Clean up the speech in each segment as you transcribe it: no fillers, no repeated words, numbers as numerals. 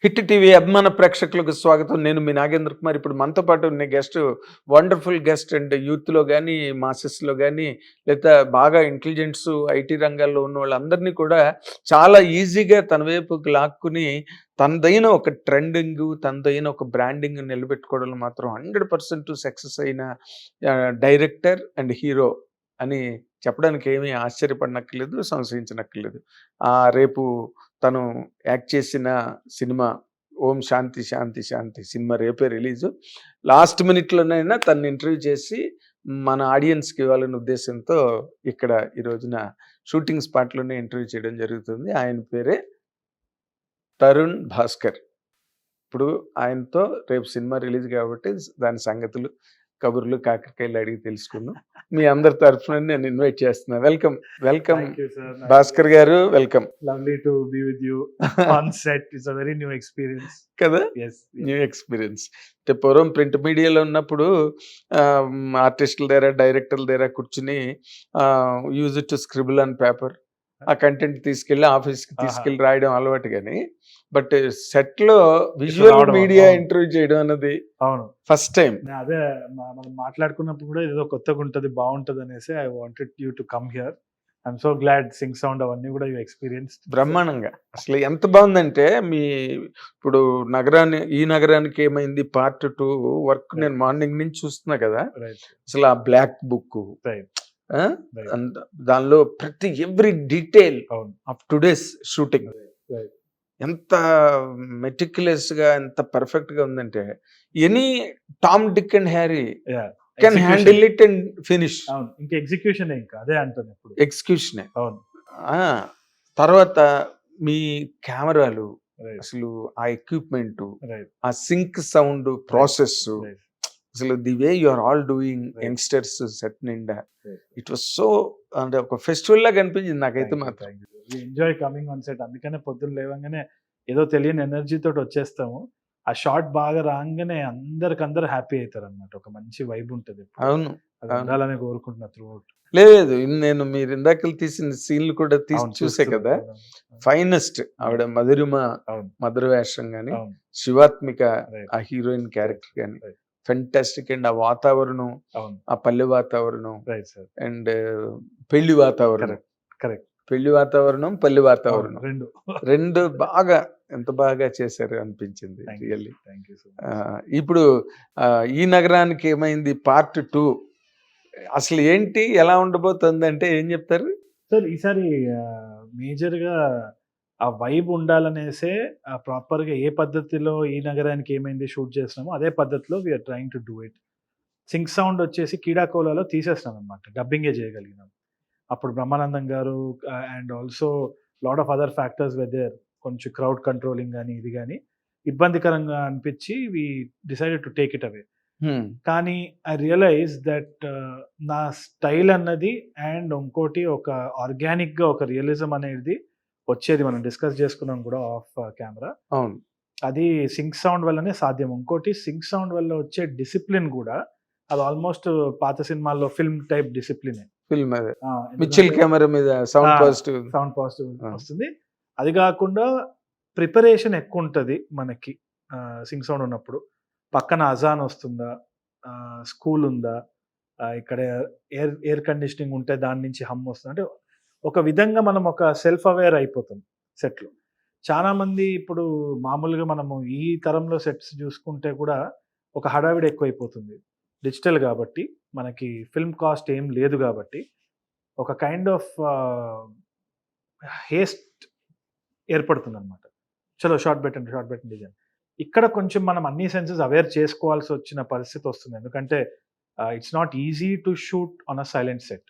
Hit TV అభిమాన ప్రేక్షకులకు స్వాగతం. నేను మీ నాగేంద్ర కుమార్. ఇప్పుడు మనతో పాటు ఉన్న గెస్ట్ వండర్ఫుల్ గెస్ట్ అండ్ యూత్‌లో గానీ, మాసెస్‌లో గానీ, లేదా బాగా ఇంటెలిజెంట్స్, ఐటీ రంగాల్లో ఉన్న వాళ్ళందరినీ కూడా చాలా ఈజీగా తన వైపుకి లాక్కుని, తనదైన ఒక ట్రెండింగు, తనదైన ఒక బ్రాండింగ్ నిలబెట్టుకోవడంలో మాత్రం 100% సక్సెస్ అయిన డైరెక్టర్ అండ్ హీరో అని చెప్పడానికి ఏమీ ఆశ్చర్యపడనక్కర్లేదు, సంశయించనక్కర్లేదు. రేపు తను యాక్ట్ చేసిన సినిమా 'ఓం శాంతి శాంతి శాంతి' సినిమా రేపే రిలీజు. లాస్ట్ మినిట్‌లోనైనా తనని ఇంటర్వ్యూ చేసి మన ఆడియన్స్‌కి ఇవ్వాలనే ఉద్దేశంతో ఇక్కడ ఈ రోజున షూటింగ్ స్పాట్‌లోనే ఇంటర్వ్యూ చేయడం జరుగుతుంది. ఆయన పేరే తరుణ్ భాస్కర్. ఇప్పుడు ఆయనతో రేపు సినిమా రిలీజ్ కాబట్టి దాని సంగతులు, కబుర్లు, కాకరకాయలు అడిగి తెలుసుకుందాం. మీ అందరి తరఫున నేను ఇన్వైట్ చేస్తున్నా. Welcome welcome Thank you, sir. Bhaskar గారు, welcome. Lovely to be with you on set. It's a very new experience. కదా, Yes. New experience. అంటే పూర్వం ప్రింట్ మీడియాలో ఉన్నప్పుడు ఆర్టిస్టుల దగ్గర, డైరెక్టర్ల దగ్గర కూర్చుని యూజ్ టు స్క్రిబుల్ ఆన్ పేపర్, ఆ కంటెంట్ తీసుకెళ్ళి ఆఫీస్కి తీసుకెళ్ళి రాయడం అలవాటు. కానీ బట్ సెట్లో విజువల్ రావడం, మీడియా అవును. ఇంటర్వ్యూ చేయడం అన్నది అవును. First time. అదే మనం మాట్లాడుకున్నప్పుడు కూడా ఏదో కొత్తగా ఉంటది, బాగుంటది అనేసి I wanted you to come here. I'm so glad Singh sound అవన్నీ కూడా యూ ఎక్స్పీరియన్స్. బ్రహ్మాండంగా. అసలు ఎంత బాగుందంటే మీ ఇప్పుడు ఈ నగరానికి ఏమైంది పార్ట్ 2 వర్క్ నేను మార్నింగ్ నుంచి చూస్తున్నా కదా. రైట్. అసలు ఆ బ్లాక్ బుక్, రైట్. దానిలో ప్రతి ఎవ్రీ డీటెయిల్ అవును. Of today's shooting Right. ఎంత మెటిక్యులస్ గా, ఎంత పర్ఫెక్ట్ గా ఉందంటే any Tom, Dick and Harry Yeah. Can Execution. Handle it and finish. అవును. ఇంకా ఎగ్జిక్యూషన్ ఇంకా అదే అంటాను ఎప్పుడు. ఎగ్జిక్యూషన్. అవును. తర్వాత మీ కెమెరాలు, Right. అసలు ఆ ఎక్విప్మెంట్, Right. ఆ సింక్ సౌండ్ ప్రాసెస్, Right. అసలు the way you are all doing Right. Youngsters set నిండా Right. ఇట్ వాస్ సో, అంటే ఒక ఫెస్టివల్ లాగా అనిపించింది నాకైతే మాత్రం. Enjoy coming on set. అందుకనే పొద్దున్న లేవంగానే ఏదో తెలియని ఎనర్జీ తోటి వచ్చేస్తాము. ఆ షాట్ బాగా రాగానే అందరు హ్యాపీ అవుతారు అనమాట. ఒక మంచి వైబ్ ఉంటది. అవును, అది ఉండాలని కోరుకుంటున్నా త్రూ అవుట్. లేదు నేను మీరు ఇందాక తీసిన సీన్లు కూడా చూసే కదా. ఫైనెస్ట్ ఆవిడ మధురిమ, అవును. మధుర వేషం గాని, అవును. శివాత్మిక Right. ఆ హీరోయిన్ క్యారెక్టర్ గాని Right. ఫెంటాస్టిక్. అండ్ ఆ వాతావరణం, అవును. ఆ పల్లె వాతావరణం రైట్ సార్. అండ్ పెళ్లి వాతావరణం, కరెక్ట్. పెళ్లి వాతావరణం, పల్లె వాతావరణం రెండు రెండు బాగా, ఎంత బాగా చేశారు అనిపించింది రియల్లీ. థ్యాంక్ యూ సో ఇప్పుడు ఈ నగరానికి ఏమైంది పార్ట్ 2 అసలు ఏంటి, ఎలా ఉండబోతుంది అంటే ఏం చెప్తారు సార్? ఈసారి మేజర్ గా ఆ వైబ్ ఉండాలనేసే ప్రాపర్ గా ఏ పద్ధతిలో ఈ నగరానికి ఏమైంది షూట్ చేస్తున్నామో అదే పద్ధతిలో we're trying to do it. Sync sound వచ్చేసి కీడాకోలాలో తీసేస్తున్నాం అనమాట. డబ్బింగే చేయగలిగినాం. అప్పుడు Brahmanandam garu and also lot of other factors weather కొంచెం క్రౌడ్ కంట్రోలింగ్ కానీ ఇది కానీ ఇబ్బందికరంగా అనిపించి we decided to take it away. కానీ ఐ రియలైజ్ దట్ నా స్టైల్ అన్నది అండ్ ఇంకోటి ఒక ఆర్గానిక్ గా ఒక రియలిజం అనేది వచ్చేది. మనం డిస్కస్ చేసుకున్నాం కూడా ఆఫ్ కెమెరా. అవును, అది సింక్ సౌండ్ వల్లనే సాధ్యం. ఇంకోటి సింక్ సౌండ్ వల్ల వచ్చే డిసిప్లిన్ కూడా అది ఆల్మోస్ట్ పాత సినిమాల్లో ఫిల్మ్ టైప్ డిసిప్లిన్. ఫిల్మ్ అదే మిచిల్ కెమెరా మీద సౌండ్ పాజిటివ్ వస్తుంది. అది కాకుండా ప్రిపరేషన్ ఎక్కువ ఉంటుంది మనకి సింక్ సౌండ్ ఉన్నప్పుడు. పక్కన అజాన్ వస్తుందా, స్కూల్ ఉందా, ఇక్కడ ఎయిర్ కండిషనింగ్ ఉంటే దాని నుంచి హమ్ వస్తుంది. అంటే ఒక విధంగా మనం ఒక సెల్ఫ్ అవేర్ అయిపోతాం సెట్లో. చాలా మంది ఇప్పుడు మామూలుగా మనము ఈ తరంలో సెట్స్ చూసుకుంటే కూడా ఒక హడావిడి ఎక్కువైపోతుంది. డిజిటల్ కాబట్టి మనకి ఫిల్మ్ కాస్ట్ ఏం లేదు కాబట్టి ఒక కైండ్ ఆఫ్ హేస్ట్ ఏర్పడుతుంది అనమాట. చలో షార్ట్ పెట్టండి డిజైన్. ఇక్కడ కొంచెం మనం అన్ని సెన్సెస్ అవేర్ చేసుకోవాల్సి వచ్చిన పరిస్థితి వస్తుంది. ఎందుకంటే it's not easy to shoot on a silent set.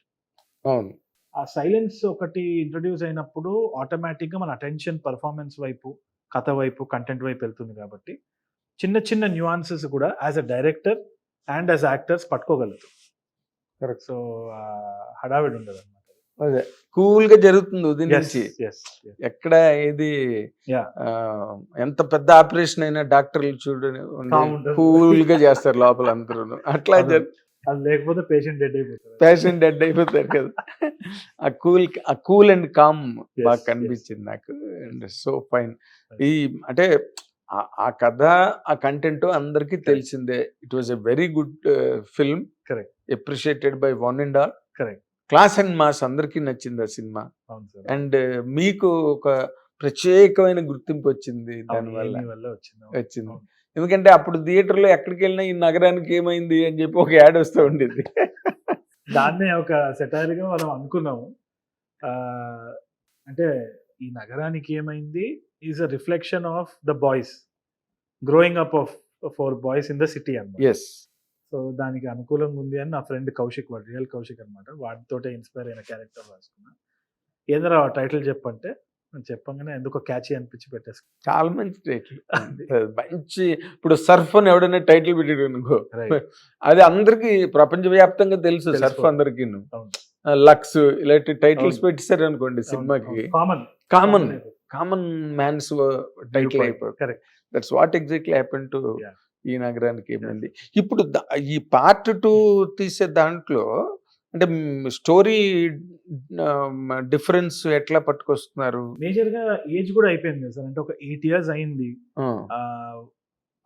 అవును, ఆ సైలెన్స్ ఒకటి ఇంట్రడ్యూస్ అయినప్పుడు ఆటోమేటిక్గా మన అటెన్షన్ పర్ఫార్మెన్స్ వైపు, కథ వైపు, కంటెంట్ వైపు వెళ్తుంది. కాబట్టి చిన్న చిన్న న్యూఆన్సెస్ కూడా as a director and as actors పట్టుకోగలుగుతాం. కరెక్ట్. సో హడావిడి ఉండదు అనమాట. అదే కూల్ గా జరుగుతుంది ఉదయం నుంచి. ఎక్కడ ఏది ఎంత పెద్ద ఆపరేషన్ అయినా డాక్టర్లు చూడండి కూల్ గా చేస్తారు లోపల అందరూ. అట్లా అది లేకపోతే పేషెంట్ డెడ్ అయిపోతారు కదా. ఆ కూల్ అండ్ కామ్ బాగా కనిపించింది నాకు. And so fine. ఈ అంటే ఆ కథ, ఆ కంటెంట్ అందరికీ తెలిసిందే. It was a very good film. Correct. Appreciated by one and all. Correct. Class and mass అందరికీ నచ్చింది ఆ సినిమా. అవును సార్. అండ్ మీకు ఒక ప్రత్యేకమైన గుర్తింపు వచ్చింది దానివల్ల. ఏమీ వల్ల వచ్చింది. వచ్చింది. అవును. ఎందుకంటే అప్పుడు థియేటర్‌లో ఎక్కడికి వెళ్ళినా ఈ నగరానికి ఏమైంది అని చెప్పి ఒక యాడ్ వస్తూ ఉండేది. దాన్నే ఒక సెటైర్‌గా మనం అనుకున్నాము. అంటే ఈ నగరానికి ఏమైంది is a reflection of the boys growing up of 4 boys in the city అన్నమాట. యెస్. సో దానికి అనుకూలంగా ఉంది అని నా ఫ్రెండ్ కౌశిక్, వాడు రియల్ కౌశిక్ అనమాట, వాడితోటే ఇన్స్పైర్ అయిన క్యారెక్టర్ రాసుకున్నా. ఏంద్రా టైటిల్ చెప్పంటే నేను చెప్పంగానే ఎందుకో క్యాచీ అనిపించి పెట్టేసుకున్నా. చాలా మంచి టైటిల్. మంచి ఇప్పుడు సర్ఫ్ అని ఎవడైనా టైటిల్ పెట్టాడు అనుకో, అది అందరికి ప్రపంచవ్యాప్తంగా తెలుసు. సర్ఫ్ అందరికి లక్స్ ఇలాంటి టైటిల్స్ పెట్టేశారు అనుకోండి సినిమాకి, కామన్ మ్యాన్స్ టైటిల్ అయిపోయింది. Correct. That's what exactly happen to ఈ నగరానికి ఏమైంది. ఇప్పుడు ఈ పార్ట్ 2 తీసే దాంట్లో అంటే స్టోరీ డిఫరెన్స్ ఎట్లా పట్టుకొస్తున్నారు? మేజర్ గా ఏజ్ కూడా అయిపోయింది కదా సార్, అంటే ఒక 8 years అయింది.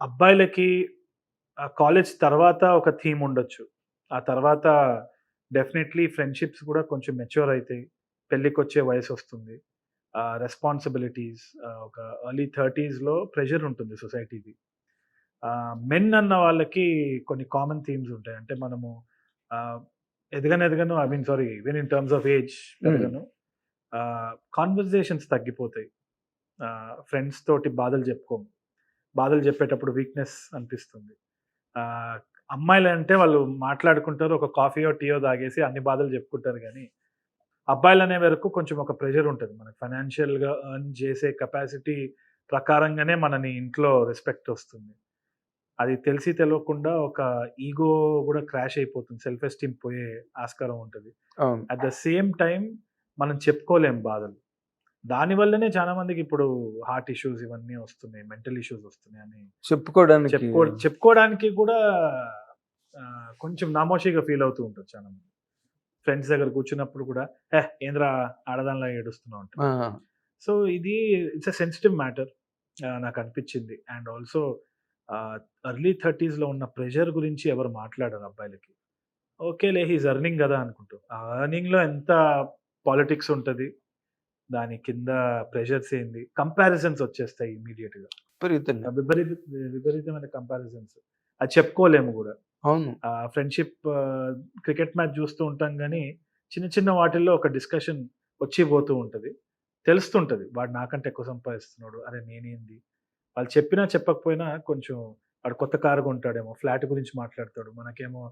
అబ్బాయిలకి కాలేజ్ తర్వాత ఒక థీమ్ ఉండొచ్చు, ఆ తర్వాత డెఫినెట్లీ ఫ్రెండ్షిప్స్ కూడా కొంచెం మెచ్యూర్ అవుతాయి, పెళ్ళికి వచ్చే వయసు వస్తుంది, రెస్పాన్సిబిలిటీస్, ఒక ఎర్లీ 30s లో ప్రెషర్ ఉంటుంది సొసైటీకి. మెన్ అన్న వాళ్ళకి కొన్ని కామన్ థీమ్స్ ఉంటాయి. అంటే మనము ఎదగను I mean sorry even in terms of age పెరగను, కాన్వర్జేషన్స్ తగ్గిపోతాయి, ఫ్రెండ్స్ తోటి బాధలు చెప్పుకోము, బాధలు చెప్పేటప్పుడు వీక్నెస్ అనిపిస్తుంది. అమ్మాయిలు అంటే వాళ్ళు మాట్లాడుకుంటారు, ఒక కాఫీయో టీయో తాగేసి అన్ని బాధలు చెప్పుకుంటారు. కానీ అబ్బాయిలు అనే వరకు కొంచెం ఒక ప్రెషర్ ఉంటుంది, మనకి ఫైనాన్షియల్గా ఎర్న్ చేసే కెపాసిటీ ప్రకారంగానే మనని ఇంట్లో రెస్పెక్ట్ వస్తుంది. అది తెలిసి తెలియకుండా ఒక ఈగో కూడా క్రాష్ అయిపోతుంది, సెల్ఫ్ ఎస్టీమ్ పోయే ఆస్కారం ఉంటుంది. అట్ ద సేమ్ టైం మనం చెప్పుకోలేం బాధలు, దానివల్లనే చాలా మందికి ఇప్పుడు హార్ట్ ఇష్యూస్ ఇవన్నీ వస్తున్నాయి, మెంటల్ ఇష్యూస్ వస్తున్నాయి అని చెప్పుకోవడానికి కూడా కొంచెం నామోషిగా ఫీల్ అవుతూ ఉంటారు చాలా మంది. ఫ్రెండ్స్ దగ్గర కూర్చున్నప్పుడు కూడా ఏంద్రా ఆడదానిలా ఏడుస్తున్నావు ఉంటారు. సో ఇది ఇట్స్ అ సెన్సిటివ్ మ్యాటర్ నాకు అనిపించింది. అండ్ ఆల్సో ఎర్లీ 30s లో ఉన్న ప్రెషర్ గురించి ఎవరు మాట్లాడారు అబ్బాయిలకి. ఓకేలే హీస్ ఎర్నింగ్ కదా అనుకుంటూ, ఆ ఎర్నింగ్ లో ఎంత పాలిటిక్స్ ఉంటుంది, దాని కింద ప్రెషర్స్ ఏంది, కంపారిజన్స్ వచ్చేస్తాయి ఇమీడియట్ గా, విపరీతమైన కంపారిజన్స్, అది చెప్పుకోలేము కూడా. అవును. ఫ్రెండ్షిప్ క్రికెట్ మ్యాచ్ చూస్తూ ఉంటాం కానీ చిన్న చిన్న వాటిల్లో ఒక డిస్కషన్ వచ్చి పోతూ ఉంటుంది, తెలుస్తుంటుంది వాడు నాకంటే ఎక్కువ సంపాదిస్తున్నాడు, అరే నేనేంది, వాళ్ళు చెప్పినా చెప్పకపోయినా కొంచెం వాడు కొత్త కారు కొంటాడేమో, ఫ్లాట్ గురించి మాట్లాడతాడు, మనకేమో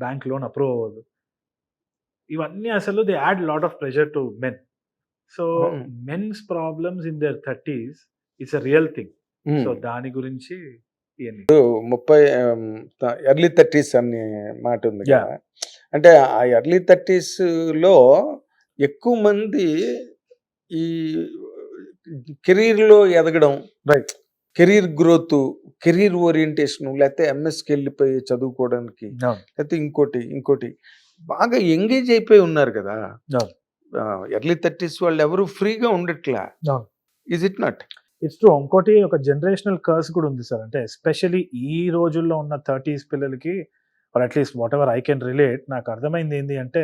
బ్యాంక్ లోన్ అప్రూవ్ అవ్వదు. ఇవన్నీ అసలు they add lot of pressure to men. So men's problems in their 30s it's a real thing. So దాని గురించి 30 ఎర్లీ 30s అనే మాట ఉంది కదా, అంటే ఆ ఎర్లీ 30s లో ఎక్కువ మంది ఈ కెరీర్ లో ఎదగడం, right, career growth, career orientation, లేకపోతే ఎంఎస్కి వెళ్ళిపోయి చదువుకోవడానికి, లేకపోతే ఇంకోటి బాగా ఎంగేజ్ అయిపోయి ఉన్నారు కదా ఎర్లీ 30s వాళ్ళు. ఎవరు ఫ్రీగా ఉండట్లా. Is it not? It's true. ఇంకోటి ఒక జనరేషనల్ కర్స్ కూడా ఉంది సార్, అంటే ఎస్పెషలీ ఈ రోజుల్లో ఉన్న 30s పిల్లలకి, or at least whatever I can relate, నాకు అర్థమైంది ఏంటి అంటే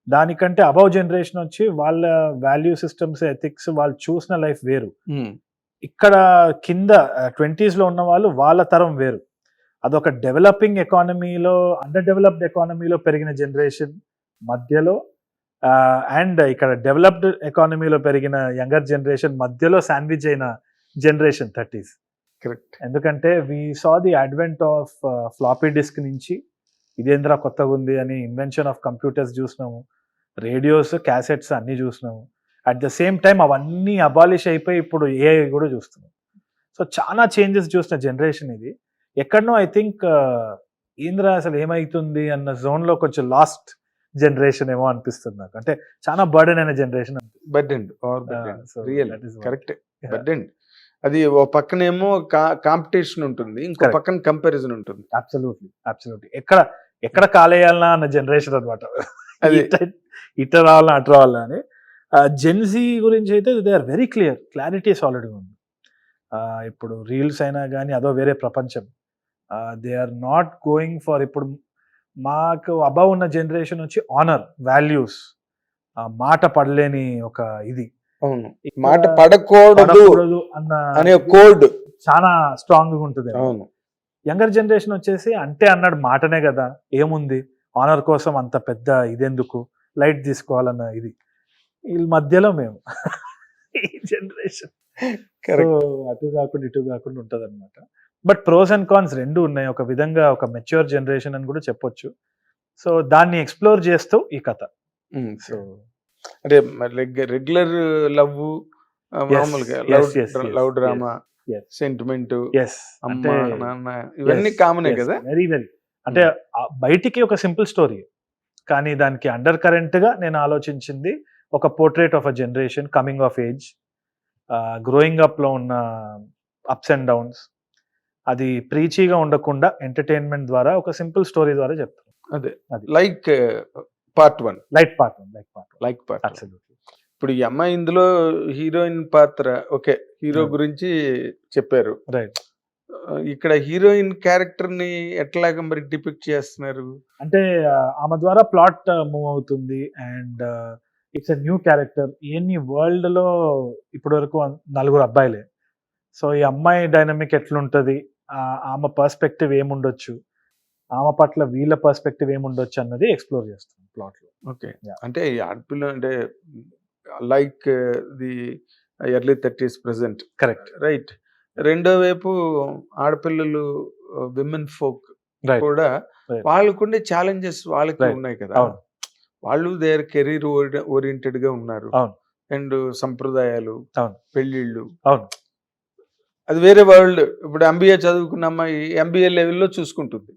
దానికంటే అబౌవ్ జనరేషన్ వచ్చి వాళ్ళ వాల్యూ సిస్టమ్స్, ఎథిక్స్, వాళ్ళు చూసిన లైఫ్ వేరు. ఇక్కడ కింద 20s లో ఉన్న వాళ్ళు వాళ్ళ తరం వేరు. అదొక డెవలపింగ్ ఎకానమీలో, అండర్ డెవలప్డ్ ఎకానమీలో పెరిగిన జనరేషన్ మధ్యలో, అండ్ ఇక్కడ డెవలప్డ్ ఎకానమీలో పెరిగిన యంగర్ జనరేషన్ మధ్యలో శాండ్విచ్ అయిన జనరేషన్ 30s. కరెక్ట్. ఎందుకంటే we saw the advent of floppy disk నుంచి ఇదేంద్రా కొత్తగా ఉంది అని ఇన్వెన్షన్ ఆఫ్ కంప్యూటర్స్ చూసినాము, రేడియోస్, క్యాసెట్స్ అన్నీ చూసినాము. అట్ ద సేమ్ టైం అవన్నీ అబాలిష్ అయిపోయి ఇప్పుడు ఏఐ కూడా చూస్తున్నాం. సో చాలా చేంజెస్ చూసిన జనరేషన్ ఇది. ఎక్కడనో ఐ థింక్ ఏంద్రా అసలు ఏమవుతుంది అన్న జోన్లో కొంచెం లాస్ట్ జనరేషన్ ఏమో అనిపిస్తుంది నాకు. అంటే చాలా బర్డెన్ అయిన జనరేషన్. కరెక్ట్. బర్డెన్. అది ఓ పక్కనేమో కాంపిటీషన్ ఉంటుంది, ఇంకో పక్కన కంపారిజన్ ఉంటుంది. అబ్సల్యూట్లీ. ఎక్కడ కాలేయాలనా అన్న జనరేషన్ అనమాట. ఇట రావాలన్నా అటు రావాలన్నా అని. జెన్జీ గురించి అయితే they are very clear, clarity సాలిడ్గా ఉంది. ఇప్పుడు రీల్స్ అయినా కానీ అదో వేరే ప్రపంచం. They are not going for ఇప్పుడు మాకు అబవ్ ఉన్న జనరేషన్ వచ్చి ఆనర్, వాల్యూస్, మాట పడలేని ఒక ఇది. అవును, మాట పడకూడదు అన్న అనే కోడ్ చాలా స్ట్రాంగ్ గా ఉంటుంది. అవును, యంగర్ జనరేషన్ వచ్చేసి అంటే అన్నాడు మాటనే కదా, ఏముంది ఆనర్ కోసం అంత పెద్ద ఇదెందుకు, లైట్ తీసుకోవాలన్న ఇది. వీళ్ళ మధ్యలో మేము ఈ జనరేషన్ అటు కాకుండా ఇటు కాకుండా ఉంటది అనమాట. బట్ ప్రోస్ అండ్ కాన్స్ రెండు ఉన్నాయి. ఒక విధంగా ఒక మెచ్యూర్ జనరేషన్ అని కూడా చెప్పొచ్చు. సో దాన్ని ఎక్స్ప్లోర్ చేస్తూ ఈ కథ. సో అంటే రెగ్యులర్ లవ్, మామూలుగా లవ్ డ్రామా, సెంటిమెంట్, అమ్మ నాన్న, ఇవన్నీ కామనే కదా. వెరీ వెరీ అంటే బయటికి ఒక సింపుల్ స్టోరీ, కానీ దానికి అండర్ కరెంట్ గా నేను ఆలోచించింది ఒక portrait of a generation coming of age, growing up లో ఉన్న అప్స్ అండ్ డౌన్స్. అది ప్రీచీగా ఉండకుండా ఎంటర్టైన్మెంట్ ద్వారా ఒక సింపుల్ స్టోరీ ద్వారా చెప్తాను. అదే లైక్ పార్ట్ 1, లైక్ పార్ట్ 1. ఇప్పుడు ఈ అమ్మాయి ఇందులో హీరోయిన్ పాత్ర, ఓకే, హీరో గురించి చెప్పారు, రైట్. ఇక్కడ హీరోయిన్ క్యారెక్టర్ ని ఎట్లాగా మరి డిపిక్ట్ చేస్తున్నారు అంటే ఆమె ద్వారా ప్లాట్ మూవ్ అవుతుంది and it's a new character. ఎన్ని వరల్డ్ లో ఇప్పటి వరకు 4 అబ్బాయిలే. సో ఈ అమ్మాయి డైనమిక్ ఎట్లుంటది, ఆమె పర్స్పెక్టివ్ ఏముండొచ్చు, ఆమె పట్ల వీళ్ళ పర్స్పెక్టివ్ ఏముండొచ్చు అన్నది ఎక్స్ప్లోర్ చేస్తాం ప్లాట్ లో. ఓకే, అంటే ఈ ఆడపిల్ల అంటే like the early 30s present, correct, right. రెండో వైపు ఆడపిల్లలు, విమెన్ ఫోక్ కూడా వాళ్ళకుండే ఛాలెంజెస్ వాళ్ళకి ఉన్నాయి కదా. వాళ్ళు దేర్ కెరీర్ ఓరియంటెడ్ గా ఉన్నారు, అండ్ సంప్రదాయాలు, పెళ్లిళ్ళు, అది వేరే వరల్డ్. ఇప్పుడు ఎంబీఏ చదువుకున్న అమ్మాయి ఎంబీఏ లెవెల్లో చూసుకుంటుంది.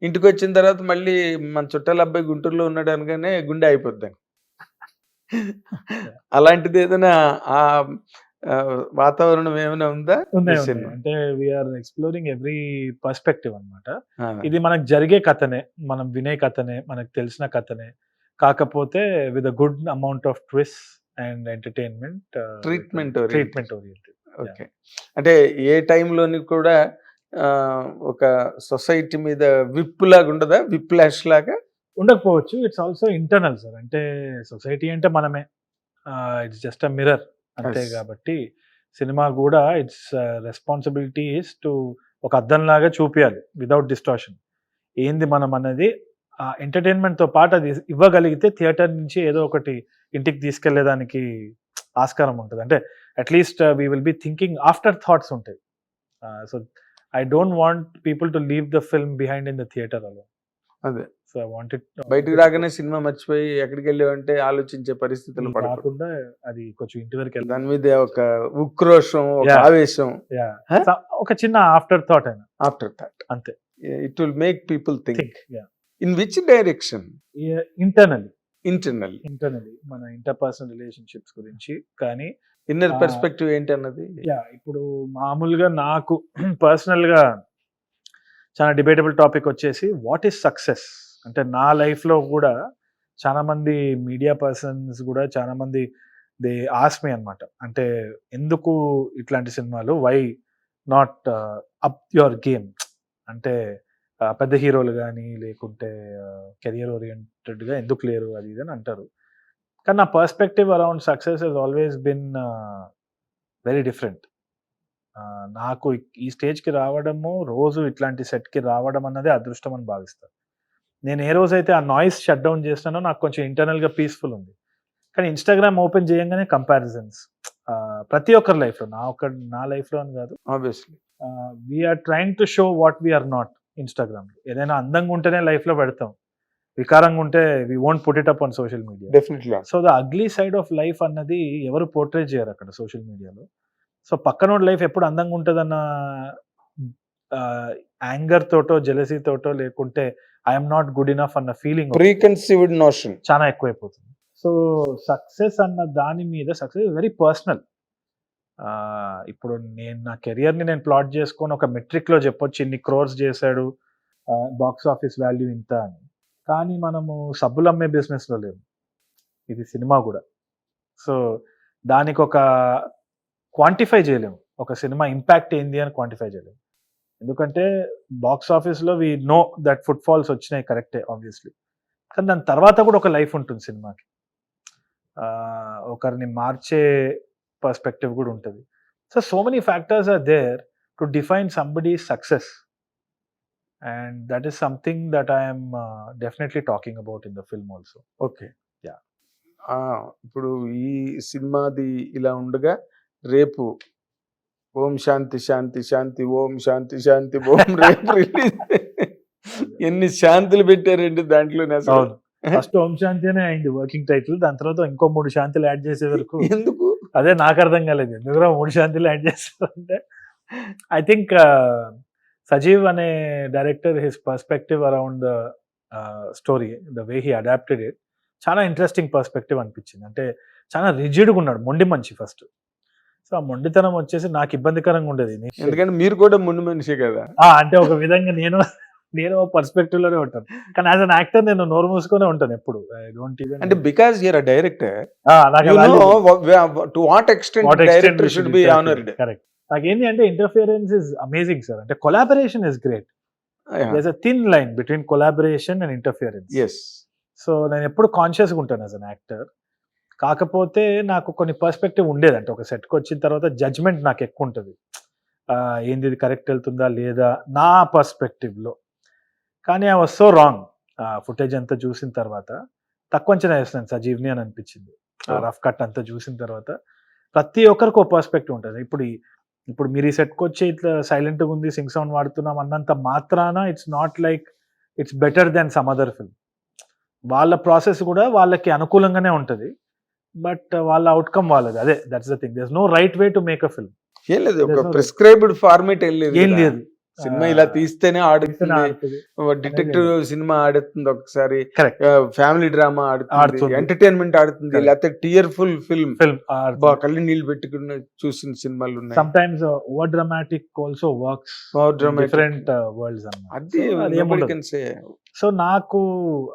ఇంటికి వచ్చిన తర్వాత మళ్ళీ మన చుట్టాల అబ్బాయి గుంటూరులో ఉన్నాడు అనగానే గుండె అయిపోద్ది. అలాంటిది ఏదైనా ఆ వాతావరణం ఏమైనా ఉందా? అంటే వీఆర్ ఎక్స్ప్లోరింగ్ ఎవ్రీ పర్స్పెక్టివ్ అన్నమాట. ఇది మనకు జరిగే కథనే, మనం వినే కథనే, మనకు తెలిసిన కథనే, కాకపోతే with a good amount of twist and entertainment, treatment oriented. Okay, అంటే ఏ టైంలోని కూడా ఒక సొసైటీ మీద విప్ లాగా ఉండదా, విప్ లాష్ లాగా ఉండకపోవచ్చు. It's also internal sir. అంటే సొసైటీ అంటే మనమే, ఇట్స్ జస్ట్ అ మిర్రర్ అంతే. కాబట్టి సినిమా కూడా ఇట్స్ రెస్పాన్సిబిలిటీ ఇస్ టు ఒక అద్దం లాగా చూపించాలి వితౌట్ డిస్టార్షన్. ఏంది మనం అనేది ఎంటర్టైన్మెంట్ తో పాటు అది ఇవ్వగలిగితే థియేటర్ నుంచి ఏదో ఒకటి ఇంటికి తీసుకెళ్లేదానికి ఆస్కారం ఉంటుంది. అంటే at least we will be thinking afterthoughts ఉంటాయి. So I don't want people to leave the film behind in the theatre alone. అదే, సో ఐ వాంట్ ఇట్ బయటికి రాగానే సినిమా మర్చిపోయి ఎక్కడికి వెళ్ళామంటే ఆలోచించే పరిస్థితులు పడకుండా అది కొంచెం ఇంటి వరకు వెళ్ళి దాని మీద ఒక ఉక్రోషం, ఒక ఆవేశం, ఒక చిన్న ఆఫ్టర్ థాట్ అయినా, ఆఫ్టర్ థాట్ అంతే. It will make people think. In which direction? Internally మన ఇంటర్పర్సనల్ రిలేషన్షిప్స్ గురించి. కానీ ఇన్నర్ పర్స్పెక్టివ్ ఏంటి అన్నది, ఇప్పుడు మామూలుగా నాకు పర్సనల్ గా చాలా డిబేటబుల్ టాపిక్ వచ్చేసి వాట్ ఈస్ సక్సెస్. అంటే నా లైఫ్ లో కూడా చాలా మంది మీడియా పర్సన్స్ కూడా చాలా మంది దే ఆస్క్ మీ అన్నమాట, అంటే ఎందుకు ఇట్లాంటి సినిమాలు, why not up your game, అంటే పెద్ద హీరోలు కానీ లేకుంటే కెరియర్ ఓరియంటెడ్గా ఎందుకు లేరు, అది ఇది అని అంటారు. కానీ నా perspective around success he's always been very different. నాకు ఈ స్టేజ్కి రావడము, రోజు ఇట్లాంటి సెట్కి రావడం అన్నదే అదృష్టం అని భావిస్తాను. నేను ఏ రోజైతే ఆ నాయిస్ షట్ డౌన్ చేస్తానో నాకు కొంచెం ఇంటర్నల్గా పీస్ఫుల్ ఉంది. కానీ ఇన్స్టాగ్రామ్ ఓపెన్ చేయగానే కంపారిజన్స్ ప్రతి ఒక్కరి లైఫ్లో, నా లైఫ్లో అని కాదు, obviously we're trying to show what we're not. Instagram లో ఏదైనా అందంగా ఉంటేనే లైఫ్ లో పెడతాం, వికారంగా ఉంటే we won't put it up on social media. Definitely. So the ugly side of life అన్నది ఎవరు పోర్ట్రేట్ చేయరు అక్కడ సోషల్ మీడియాలో. సో పక్కనోడి లైఫ్ ఎప్పుడు అందంగా ఉంటుందన్న యాంగర్ తోటో, జెలసీ తోటో, లేకుంటే ఐఎమ్ నాట్ గుడ్ ఇనఫ్ అన్న ఫీలింగ్, ప్రీకన్సీవ్డ్ నోషన్ చాలా ఎక్కువైపోతుంది. సో సక్సెస్ అన్న దాని మీద, సక్సెస్ వెరీ పర్సనల్. ఇప్పుడు నేను నా కెరియర్ని నేను ప్లాట్ చేసుకొని ఒక మెట్రిక్లో చెప్పొచ్చు, ఇన్ని క్రోర్స్ చేశాడు, బాక్స్ ఆఫీస్ వాల్యూ ఇంత అని. కానీ మనము సబ్బులు అమ్మే బిజినెస్లో లేము, ఇది సినిమా కూడా. సో దానికి ఒక క్వాంటిఫై చేయలేము. ఒక సినిమా ఇంపాక్ట్ ఏంది అని క్వాంటిఫై చేయలేము. ఎందుకంటే బాక్స్ ఆఫీస్‌లో we know that footfalls వచ్చినాయి కరెక్టే ఆబ్వియస్‌లీ. కానీ దాని తర్వాత కూడా ఒక లైఫ్ ఉంటుంది సినిమాకి. ఒకరిని మార్చే పర్స్పెక్టివ్ కూడా ఉంటది. So many factors are there to define somebody's success. And that is something that I am definitely talking about in the film also. Okay. Yeah! ఇప్పుడు ఈ సినిమాది ఇలా ఉండగా రేపు ఓం శాంతి శాంతి శాంతి ఓం శాంతి శాంతి ఓం రేపు రిలీజ్. ఎన్ని శాంతులు పెట్టారండి దాంట్లోనే అసలు. అవును. ఫస్ట్ ఓం శాంతి అనే అయింది వర్కింగ్ టైటిల్. దాని తర్వాత ఇంకో 3 శాంతులు యాడ్ చేసే వరకు ఎందుకు? అదే నాకు అర్థం కాలేదు. ఎందుకురా 3 శాంతులు యాడ్ చేస్తారంటే ఐ థింక్ సజీవ్ అనే director his perspective around the story, the way he adapted it చాలా ఇంట్రెస్టింగ్ పర్స్పెక్టివ్ అనిపించింది. అంటే చాలా రిజిడ్‌గా ఉన్నాడు. మొండి మనిషి ఫస్ట్. సో ఆ మొండితనం వచ్చేసి నాకు ఇబ్బందికరంగా ఉండేది. ఎందుకంటే మీరు కూడా ముందు మనిషి కదా. అంటే ఒక విధంగా నేను పర్స్పెక్టివ్ లోనే ఉంటాను. కానీ యాజ్ అన్ యాక్టర్ నేను నోరు మూసుకొనే ఉంటాను ఎప్పుడు. ఐ డోంట్ ఈవెన్ అంటే బికాజ్ యూర్ అ డైరెక్టర్, నాకు you value- know to what extent what extent director we should should be exactly, honoured. correct. నాకేంటి అంటే ఇంటర్ఫియరెన్స్ ఇస్ అమేజింగ్ సార్. అంటే collaboration is great. There is a thin line between collaboration and interference. yes. So నేను ఎప్పుడు కాన్షియస్గా ఉంటాను as an actor. కాకపోతే నాకు కొన్ని పర్స్పెక్టివ్ ఉండేది. అంటే ఒక సెట్కి వచ్చిన తర్వాత జడ్జ్మెంట్ నాకు ఎక్కువ ఉంటుంది. ఏంది ఇది కరెక్ట్ వెళ్తుందా లేదా నా పర్స్పెక్టివ్లో. కానీ I was so wrong. Footage అంతా చూసిన తర్వాత తక్కువ అంచనా వేస్తున్నాను సజీవ్ని అని అనిపించింది. రఫ్ కట్ అంతా చూసిన తర్వాత ప్రతి ఒక్కరికి ఒక పర్స్పెక్టివ్ ఉంటుంది. ఇప్పుడు మీరు ఈ సెట్కి వచ్చి ఇట్లా సైలెంట్గా ఉంది, సింగ్ సౌండ్ వాడుతున్నాం అన్నంత మాత్రాన it's not like it's better than some other film. వాళ్ళ ప్రాసెస్ కూడా వాళ్ళకి అనుకూలంగానే ఉంటుంది. బట్ వాళ్ళ అవుట్కమ్ వాళ్ళది. అదే that's the thing. There is no right way to make a film. ఏం లేదు, ఒక There's no- ప్రిస్క్రైబ్డ్ ఫార్మేట్ ఏం లేదు. ఏం లేదు. సినిమా ఇలా తీస్తేనే ఆడుతుంది. ఆడుతుంది. డిటెక్టివ్ సినిమా ఆడుతుంది ఒకసారి, Correct. ఫ్యామిలీ డ్రామా ఆడుతుంది, ఆడుతుంది. ఎంటర్టైన్మెంట్ ఆడుతుంది, Correct. లేకపోతే టీయర్ఫుల్ ఫిల్మ్ ఫిల్మ్ కళ్ళు నీళ్ళు పెట్టుకుని చూసిన సినిమాలు ఉన్నాయి. Some times over dramatic also works. Different world's అది అన్నమాట. can say. సో నాకు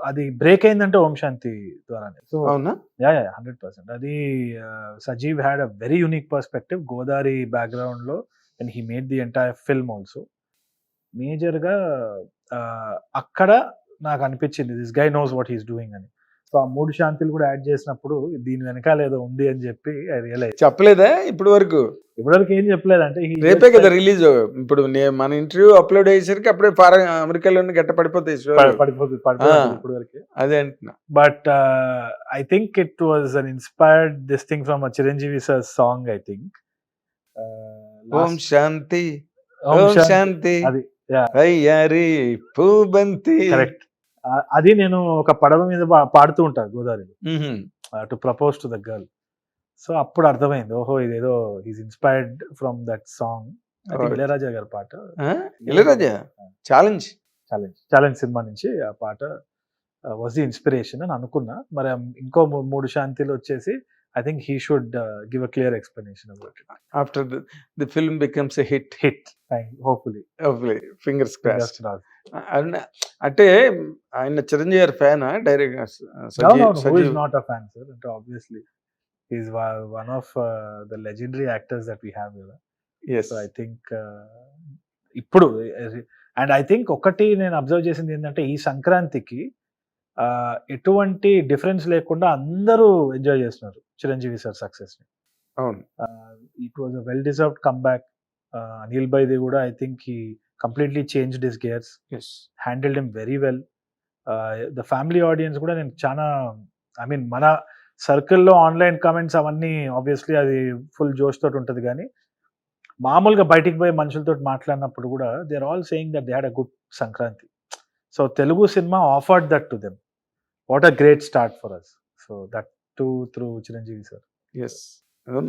అది బ్రేక్ అయిందంటే ఓం శాంతి ద్వారానే. సో అవునా? 100%. అది Sajeev had a very unique perspective. Godavari background లో and he made the entire film also. మేజర్గా అక్కడ నాకు అనిపించింది this guy knows what he's doing అని. సో ఆ 3 శాంతులు కూడా యాడ్ చేసినప్పుడు దీని వెనకాల ఏదో ఉంది అని చెప్పి ఐ రియలైజ్. చెప్పలేదా ఇప్పటి వరకు? ఇప్పటివరకు ఏం చెప్పలేదంటే రేపే కదా రిలీజ్. ఇప్పుడు మన ఇంటర్వ్యూ అప్లోడ్ అయ్యేసరికి అప్పుడే అమెరికాలోనే గట్ట పడిపోతాయి పడిపోతుంది ఇప్పటి వరకు. అదే అంటున్నా. But I think it was an inspired this thing from Chiranjeevi sir song. I think Om Shanti Om Shanti అది అయ్యారి పూబంతి. కరెక్ట్. అది నేను ఒక పడవ మీద పాడుతూ ఉంటాను గోదావరిలో to propose to the girl. So అప్పుడు అర్థమైంది, ఓహో ఇదేదో is inspired from that song. Ilaiyaraaja గారి పాట. ఇళయరాజా ఛాలెంజ్ సినిమా నుంచి ఆ పాట వాజ్ ది ఇన్స్పిరేషన్ అని అనుకున్నా. మరి ఇంకో 3 శాంతిలు వచ్చేసి I think he should give a clear explanation about it. After the film becomes a hit. Hopefully. Fingers crossed. అంటే ఆయన చిరంజీవి గారి ఫ్యానా direct? No, who is not a fan, sir? Obviously he is one of the legendary actors that we have here. Yes. So I think ఇప్పుడు and I think ఒకటి నేను observe చేసింది ఏంటంటే ఈ సంక్రాంతికి ఎటువంటి డిఫరెన్స్ లేకుండా అందరూ ఎంజాయ్ చేస్తున్నారు చిరంజీవి సార్ సక్సెస్ ని. అవును. It was a well deserved comeback. Anil బైది కూడా I think he completely changed his gears, handled him very well. The family audience కూడా నేను చాలా మన సర్కిల్లో ఆన్లైన్ కామెంట్స్ అవన్నీ ఆబ్వియస్లీ అది ఫుల్ జోష్ తోటి ఉంటుంది. కానీ మామూలుగా బయటికి పోయి మనుషులతో మాట్లాడినప్పుడు కూడా they are all saying that they had a good Sankranti. So Telugu cinema offered that to them. What a great start for us. So that too through Chiranjeevi sir. Yes.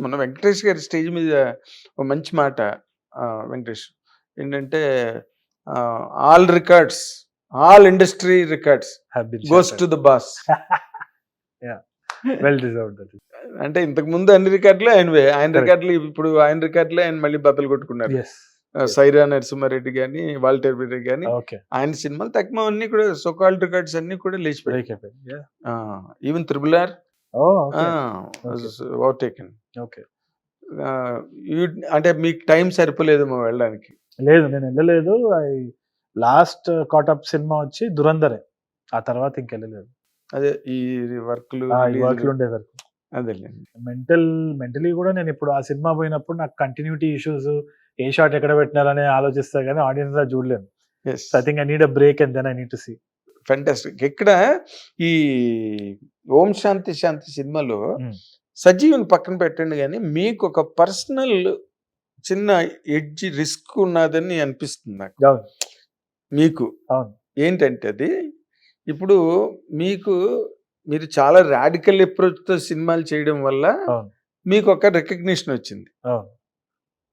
మన వెంకటేష్ గారి స్టేజ్ మీద ఒక మంచి మాట, వెంకటేష్ ఏంటంటే all records, all industry records goes to the boss. Well deserved. అంటే ఇంతకు ముందు అన్ని రికార్డులు ఆయన రికార్డులు, ఇప్పుడు ఆయన రికార్డులు ఆయన మళ్ళీ బద్దలు కొట్టుకున్నారు. సైరా నరసింహారెడ్డి గాని, వాల్టర్ రెడ్డి గాని, ఆయన సినిమాలు తక్కువ అన్ని కూడా సోకాల్డ్ రికార్డ్స్ అన్ని కూడా లేచిపోయాయి. Even triple R overtaken. అంటే మీకు టైం సరిపోలేదేమో వెళ్ళడానికి. లేదు, నేను వెళ్ళలేదు. లాస్ట్ కాటప్ సినిమా వచ్చి దురందరే. ఆ తర్వాత ఇంకెళ్ళలేదు. అదే ఈ వర్క్లు వర్క్లు ఉండే వరకు. అదేలేండి. మెంటలీ కూడా నేను ఇప్పుడు ఆ సినిమా పోయినప్పుడు నాకు కంటిన్యూటీ ఇష్యూస్, ఏ షాట్ ఎక్కడ పెట్టినారని ఆలోచిస్తా కానీ ఆడియన్స్ లా చూడలేను. I think I need a break and then I need to see. Fantastic. ఇక్కడ ఈ ఓం శాంతి శాంతి సినిమాలో సజీవుని పక్కన పెట్టండి కానీ మీకు ఒక పర్సనల్ చిన్న ఎడ్జ్ రిస్క్ ఉన్నదని అనిపిస్తుంది నాకు. అవును. మీకు అవును. ఏంటంటే అది ఇప్పుడు మీరు చాలా రాడికల్ అప్రోచ్తో సినిమాలు చేయడం వల్ల అవును. మీకు ఒక రికగ్నిషన్ వచ్చింది. అవును.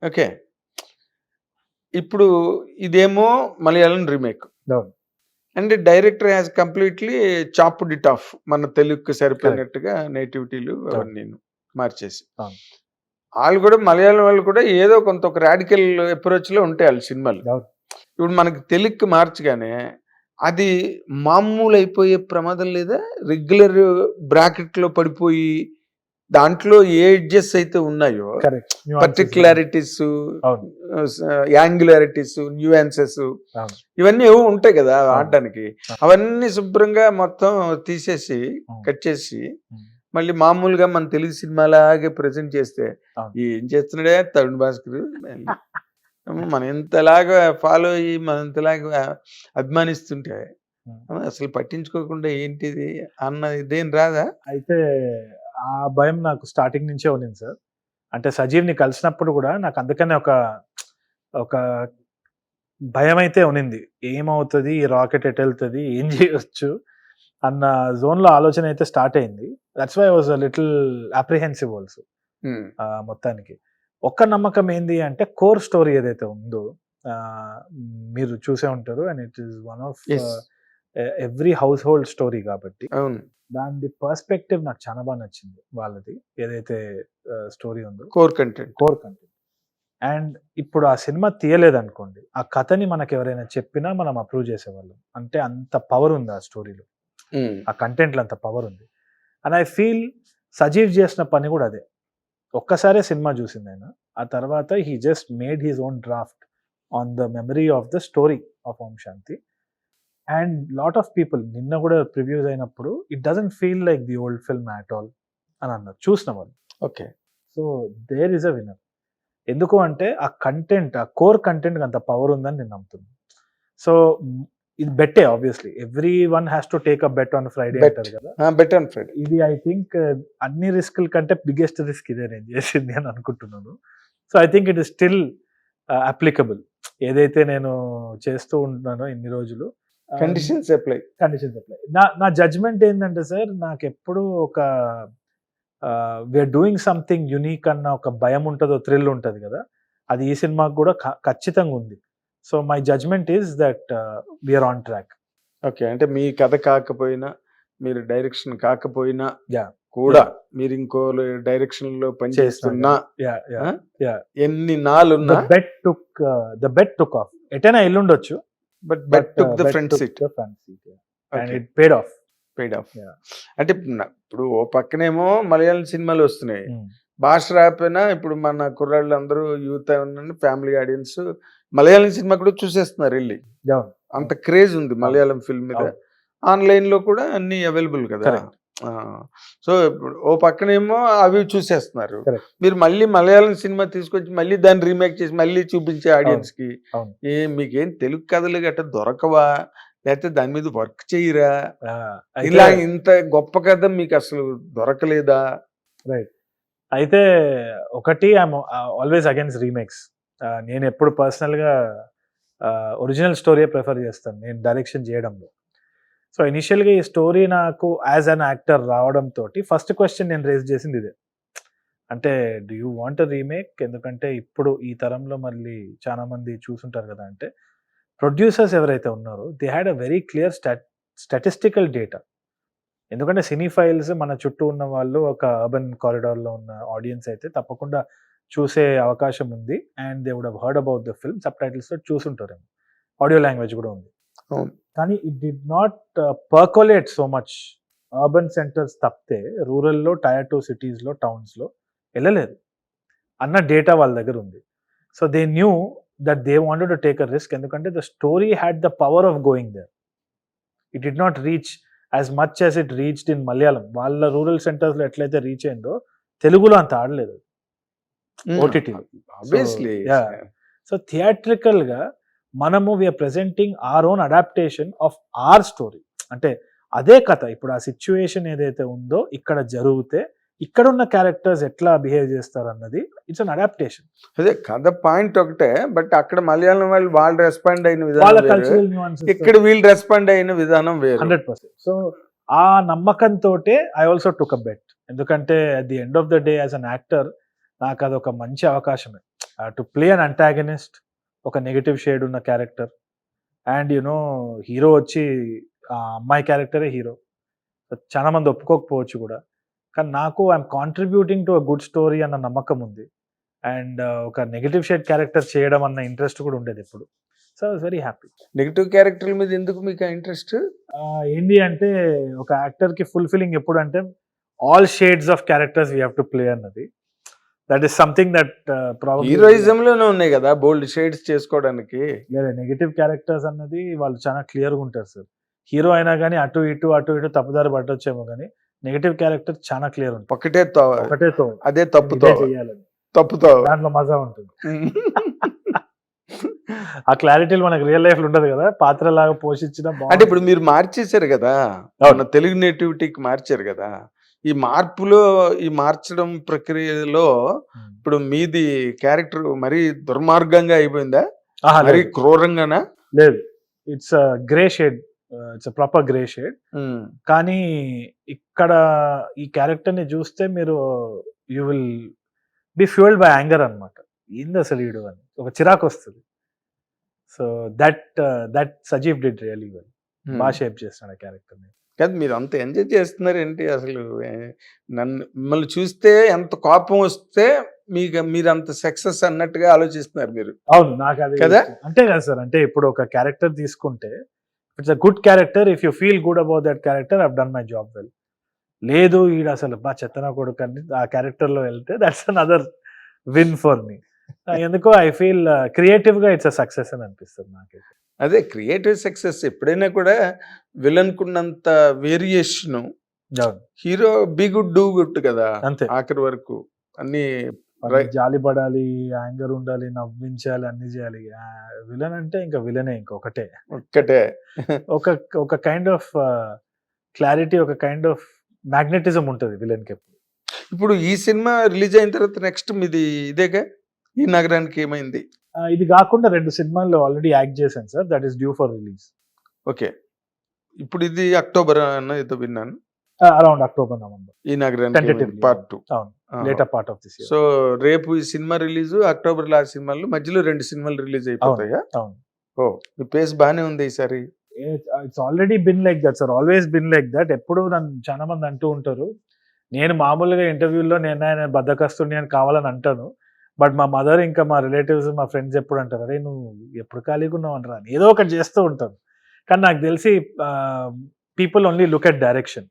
ఓకే, ఇప్పుడు ఇదేమో మలయాళం రీమేక్ అవును. And director has completely chopped it of, మన తెలుగుకి సరిపోయినట్టుగా నేటివిటీలు అవన్నీ మార్చేసి. అవును. వాళ్ళు కూడా మలయాళం వాళ్ళు కూడా ఏదో కొంత ఒక రాడికల్ అప్రోచ్లో ఉంటాయి వాళ్ళ సినిమాలు. అవును. ఇప్పుడు మనకి తెలుగుకి మార్చగానే అది మామూలు అయిపోయే ప్రమాదం లేదా? రెగ్యులర్ బ్రాకెట్లో పడిపోయి దాంట్లో ఏ ఎడ్జెస్ అయితే ఉన్నాయో కరెక్ట్. పర్టిక్యులారిటీస్, అవును. యాంగులారిటీస్, న్యూయాన్సెస్ అవును. ఇవన్నీ ఏవో ఉంటాయి కదా అవును. ఆడడానికి. అవన్నీ శుభ్రంగా మొత్తం తీసేసి కట్ చేసి మళ్ళీ మామూలుగా మన తెలుగు సినిమాలాగే ప్రజెంట్ చేస్తే అవును. ఏం చేస్తున్నాడే తరుణ్ భాస్కర్, మనం ఇంతలాగా ఫాలో అయ్యి మనం ఇంతలాగా అభిమానిస్తుంటే అసలు పట్టించుకోకుండా ఏంటిది అన్న ఇదేం రాదా? అయితే ఆ భయం నాకు స్టార్టింగ్ నుంచే ఉన్నింది సార్. అంటే సజీవ్ని కలిసినప్పుడు కూడా నాకు అందుకనే ఒక భయం అయితే ఉన్నింది. ఏమవుతుంది, ఈ రాకెట్ ఎటు వెళ్తుంది, ఏం చేయొచ్చు అన్న జోన్లో ఆలోచన అయితే స్టార్ట్ అయింది. That's why I was little apprehensive also. మొత్తానికి ఒక్క నమ్మకం ఏంది అంటే కోర్ స్టోరీ ఏదైతే ఉందో మీరు చూసే ఉంటారు, and it is one of every house hold story కాబట్టి దాని పర్స్పెక్టివ్ నాకు చాలా బాగా నచ్చింది. వాళ్ళది ఏదైతే స్టోరీ ఉందో కోర్ కంటెంట్. అండ్ ఇప్పుడు ఆ సినిమా తీయలేదనుకోండి, ఆ కథని మనకు ఎవరైనా చెప్పినా మనం అప్రూవ్ చేసేవాళ్ళం. అంటే అంత పవర్ ఉంది ఆ స్టోరీలో, ఆ కంటెంట్లో అంత పవర్ ఉంది. అండ్ ఐ ఫీల్ సజీవ్ చేసిన పని కూడా అదే. ఒక్కసారే సినిమా చూసింది ఆయన, ఆ తర్వాత he just made his own draft on the memory of the story of Om Shanti. And lot of people నిన్న కూడా ప్రివ్యూస్ అయినప్పుడు it doesn't feel like the old film at all అని అన్నారు చూసిన వాళ్ళు. Okay, so there is a winner. ఎందుకు అంటే ఆ కంటెంట్, ఆ కోర్ కంటెంట్ అంత పవర్ ఉందని నేను నమ్ముతున్నాను. సో ఇది బెట్టే, obviously everyone has to take a bet on Friday అంటారు కదా. బెట్ ఆన్ ఫ్రైడే ఇది ఐ థింక్ అన్ని రిస్కుల కంటే బిగ్గెస్ట్ రిస్క్ ఇదే నేను చేసింది అని అనుకుంటున్నాను. So I think it is still applicable. ఏదైతే నేను చేస్తూ ఉంటున్నానో ఇన్ని రోజులు కండిషన్స్ అప్లై. నా జడ్జ్మెంట్ ఏంటంటే సార్, నాకు ఎప్పుడు ఒక వీఆర్ డూయింగ్ సంథింగ్ యునీక్ అన్న ఒక భయం ఉంటుందో, థ్రిల్ ఉంటుంది కదా, అది ఈ సినిమాకి కూడా ఖచ్చితంగా ఉంది. So my judgment is that we are on track. Okay, అంటే మీ కథ కాకపోయినా, మీరు డైరెక్షన్ కాకపోయినా కూడా మీరు ఇంకో డైరెక్షన్ లో పనిచేస్తున్నా, ఎన్ని నాలున్నా ద బెట్ టుక్ ఆఫ్. ఎటైనా ఎల్లుండొచ్చు, but bet took the front seat and it paid off. అంటే ఇప్పుడు ఓ పక్కనేమో మలయాళం సినిమాలు వస్తున్నాయి, భాష రాకపోయినా ఇప్పుడు మన కుర్రాళ్ళు అందరూ youth family audience Malayalam cinema కూడా చూసేస్తున్నారు వెళ్ళి. అంత క్రేజ్ ఉంది మలయాళం ఫిల్మ్ మీద. ఆన్లైన్ లో కూడా అన్ని అవైలబుల్ కదా. సో ఇప్పుడు ఓ పక్కనేమో అవి చూసేస్తున్నారు, మీరు మళ్ళీ మలయాళం సినిమా తీసుకొచ్చి మళ్ళీ దాన్ని రీమేక్ చేసి మళ్ళీ చూపించే ఆడియన్స్ కి మీకేం తెలుగు కథలు గట్రా దొరకవా, లేకపోతే దాని మీద వర్క్ చేయరా, ఇలా ఇంత గొప్ప కథ మీకు అసలు దొరకలేదా? రైట్. అయితే ఒకటి ఐఎమ్ ఆల్వేస్ అగైన్స్ రీమేక్స్. నేను ఎప్పుడు పర్సనల్గా ఒరిజినల్ స్టోరీ ప్రిఫర్ చేస్తాను నేను డైరెక్షన్ చేయడంలో. సో ఇనిషియల్గా ఈ స్టోరీ నాకు యాజ్ అన్ యాక్టర్ రావడంతో ఫస్ట్ క్వశ్చన్ నేను రేజ్ చేసింది ఇదే, అంటే do you want a remake? ఎందుకంటే ఇప్పుడు ఈ తరంలో మళ్ళీ చాలా మంది చూసుంటారు కదా, అంటే ప్రొడ్యూసర్స్ ఎవరైతే ఉన్నారో they had a very clear statistical data. ఎందుకంటే సినీ ఫైల్స్ మన చుట్టూ ఉన్న వాళ్ళు ఒక అర్బన్ కారిడార్లో ఉన్న ఆడియన్స్ అయితే తప్పకుండా చూసే అవకాశం ఉంది. And they would have heard about the film, సబ్ టైటిల్స్తో చూసుంటారేమో, ఆడియో లాంగ్వేజ్ కూడా ఉంది. కానీ it did not percolate so much. Urban centres తప్పితే రూరల్లో, టైర్ 2 సిటీస్లో, టౌన్స్లో వెళ్ళలేదు. అన్న డేటా వాళ్ళ దగ్గర ఉంది. So they knew that they wanted to take a risk, ఎందుకంటే the story had the power of going there. It did not reach as much as it reached in Malayalam. వాళ్ళ రూరల్ సెంటర్స్లో ఎట్లయితే రీచ్ అయిందో తెలుగులో అంత ఆడలేదు ఓటీటీలో. ఆబ్వియస్లీ సో థియేట్రికల్గా మనము we are presenting our own adaptation of our story. అంటే అదే కథ, ఇప్పుడు ఆ సిచ్యువేషన్ ఏదైతే ఉందో ఇక్కడ జరిగితే ఇక్కడ ఉన్న క్యారెక్టర్స్ ఎట్లా బిహేవ్ చేస్తారు అన్నది ఇట్స్ అన్ అడాప్టేషన్. అదే కథ పాయింట్ ఒకటే, బట్ అక్కడ మలయాళం వాళ్ళు రెస్పాండ్ అయిన వాళ్ళ విధానం వేరు, కల్చరల్ న్యూయాన్సెస్ ఇక్కడ వీళ్ళు రెస్పాండ్ అయిన విధానం వేరు. 100%. సో ఆ నమ్మకంతో I also took a bet, ఎందుకంటే at the end of the day as an actor నాకు అది ఒక మంచి అవకాశమే టు ప్లే అన్ అంటాగనిస్ట్, ఒక నెగటివ్ షేడ్ ఉన్న క్యారెక్టర్. అండ్ యునో హీరో వచ్చి ఆ అమ్మాయి క్యారెక్టరే హీరో. చాలా మంది ఒప్పుకోకపోవచ్చు కూడా, కానీ నాకు I'm contributing to a good story అన్న నమ్మకం ఉంది. అండ్ ఒక నెగటివ్ షేడ్ క్యారెక్టర్ చేయడం అన్న ఇంట్రెస్ట్ కూడా ఉండేది ఎప్పుడు. So I was very happy. Negative character మీద ఎందుకు మీకు ఇంట్రెస్ట్? ఏంటి అంటే ఒక యాక్టర్కి ఫుల్ఫిల్లింగ్ ఎప్పుడు అంటే all shades of characters we have to play అన్నది. That is something that heroism లోనే ఉన్నాయి కదా బోల్డ్ షేడ్స్ చేసుకోవడానికి. లేదా నెగటివ్ క్యారెక్టర్స్ అన్నది వాళ్ళు చాలా క్లియర్గా ఉంటారు సార్. హీరో అయినా కానీ అటు ఇటు తప్పుదారి పట్టొచ్చేమో, కానీ నెగటివ్ క్యారెక్టర్ చాలా క్లియర్ ఉంటుంది. ఒకటే అదే తప్పుతో చేయాలని, తప్పుతో దాంట్లో మజా ఉంటుంది. ఆ క్లారిటీలు మనకు రియల్ లైఫ్ లో ఉండదు కదా, పాత్ర లాగా పోషించిన. అంటే ఇప్పుడు మీరు మార్చేశారు కదా, మన తెలుగు నేటివిటీకి మార్చారు కదా, ఈ మార్చడం ప్రక్రియలో ఇప్పుడు మీది క్యారెక్టర్ మరీ దుర్మార్గంగా అయిపోయిందా, మరీ క్రూరంగానా? లేదు, it's grey shade, it's proper grey shade. కానీ ఇక్కడ ఈ క్యారెక్టర్ ని చూస్తే మీరు you will be fuelled by anger అనమాట. ఏంది అసలు వీడు అని ఒక చిరాకు వస్తుంది. So that Sajeev did really well. బాగా షేప్ చేస్తాడు ఆ క్యారెక్టర్ ని. కాదు, మీరు అంత ఎంజాయ్ చేస్తున్నారు ఏంటి అసలు? మిమ్మల్ని చూస్తే ఎంత కోపం వస్తే మీరు అంత సక్సెస్ అన్నట్టుగా ఆలోచిస్తున్నారు మీరు. అవును, నాకు అది కదా అంటే కదా సార్. అంటే ఇప్పుడు ఒక క్యారెక్టర్ తీసుకుంటే it's a good character, if you feel good about that character, I've done my job well. లేదు ఈడ అసలు చెత్తన కొడుకు అని ఆ క్యారెక్టర్ లో వెళ్తే that's another win for me. ఎందుకో ఐ ఫీల్ క్రియేటివ్ గా ఇట్స్ అ సక్సెస్ అని అనిపిస్తుంది నాకైతే. అదే క్రియేటివ్ సక్సెస్. ఎప్పుడైనా కూడా విలన్ కున్నంత variation hero be good do good కదా, అంతే. ఆఖరి వరకు అన్ని జాలి పడాలి, యాంగర్ ఉండాలి, నవ్వించాలి, అన్ని చేయాలి. విలన్ అంటే ఇంకా విలనే, ఇంకొకటే ఒక కైండ్ ఆఫ్ క్లారిటీ, ఒక కైండ్ ఆఫ్ మ్యాగ్నెటిజం ఉంటుంది విలన్ కి. ఇప్పుడు ఈ సినిమా రిలీజ్ అయిన తర్వాత నెక్స్ట్ మీది ఇదేగా, ఈ నగరానికి ఏమైంది? ఇది కాకుండా 2 సినిమాల్లో ఆల్రెడీ యాక్ట్ చేశాను sir, that is due for release. Okay, ఇప్పుడు ఇది అక్టోబర్ అన్న ఏదో విన్నాను, అరౌండ్ అక్టోబర్ నవంబర్. ఈ నగరానికి part 2 later part of this year. So రేపు ఈ సినిమా రిలీజ్, అక్టోబర్ లో ఆ సినిమాలు, మధ్యలో 2 సినిమాలు రిలీజ్ అయిపోతాయా? అవును. ఓ, మీ పేస్ బానే ఉంది ఈసారి. It's already been like that sir, always been like that. ఎప్పుడు నన్ను చాలా మంది అంటూ ఉంటారు, నేను మామూలుగా ఇంటర్వ్యూల్లో నేను బద్దకస్తుని అని కావాలని అంటాను, బట్ మా మదర్ ఇంకా మా రిలేటివ్స్ మా ఫ్రెండ్స్ ఎప్పుడు అంటారు, అరే నువ్వు ఎప్పుడు ఖాళీగా ఉన్నావు అంటారా, ఏదో ఒకటి చేస్తూ ఉంటాను. కానీ నాకు తెలిసి people only look at direction,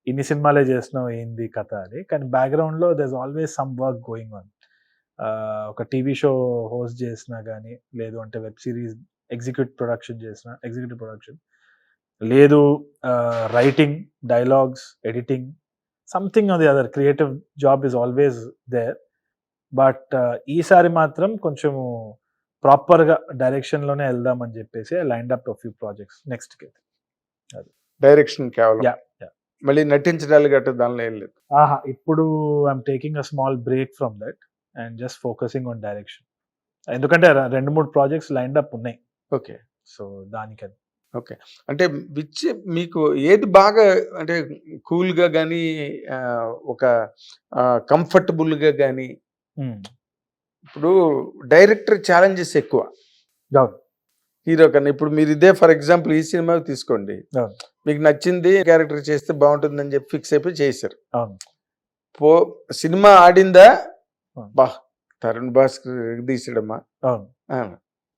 ఇన్ని సినిమాలే చేస్తున్నావు ఏంది కథ అని. కానీ బ్యాక్గ్రౌండ్లో there is always some work going on. ఒక టీవీ షో హోస్ట్ చేసినా కానీ, లేదు అంటే వెబ్ సిరీస్ ఎగ్జిక్యూటివ్ ప్రొడక్షన్, లేదు writing, dialogues, editing, something on the other creative job is always there. But ఈసారి మాత్రం కొంచెము ప్రాపర్గా డైరెక్షన్లోనే వెళ్దామని చెప్పేసి lined up few projects next కి. డైరెక్షన్ కేవలం, యా మళ్ళీ నటించడాలు గట్రా దానిలో ఏం లేదు. ఇప్పుడు I'm taking a small break from that and just focusing on direction, ఎందుకంటే 2-3 ప్రాజెక్ట్స్ లైన్డ్ అప్ ఉన్నాయి. ఓకే, సో దానికని. ఓకే, అంటే మీకు ఏది బాగా అంటే కూల్గా కానీ, ఒక కంఫర్టబుల్గా కానీ? ఇప్పుడు డైరెక్టర్ ఛాలెంజెస్ ఎక్కువ హీరో కన్నా. ఇప్పుడు మీరు ఇదే ఫర్ ఎగ్జాంపుల్ ఈ సినిమా తీసుకోండి, మీకు నచ్చింది క్యారెక్టర్ చేస్తే బాగుంటుందని చెప్పి ఫిక్స్ అయిపోయి చేశారు. సినిమా ఆడిందా, బా తరుణ్ భాస్కర్ తీసాడమ్మా,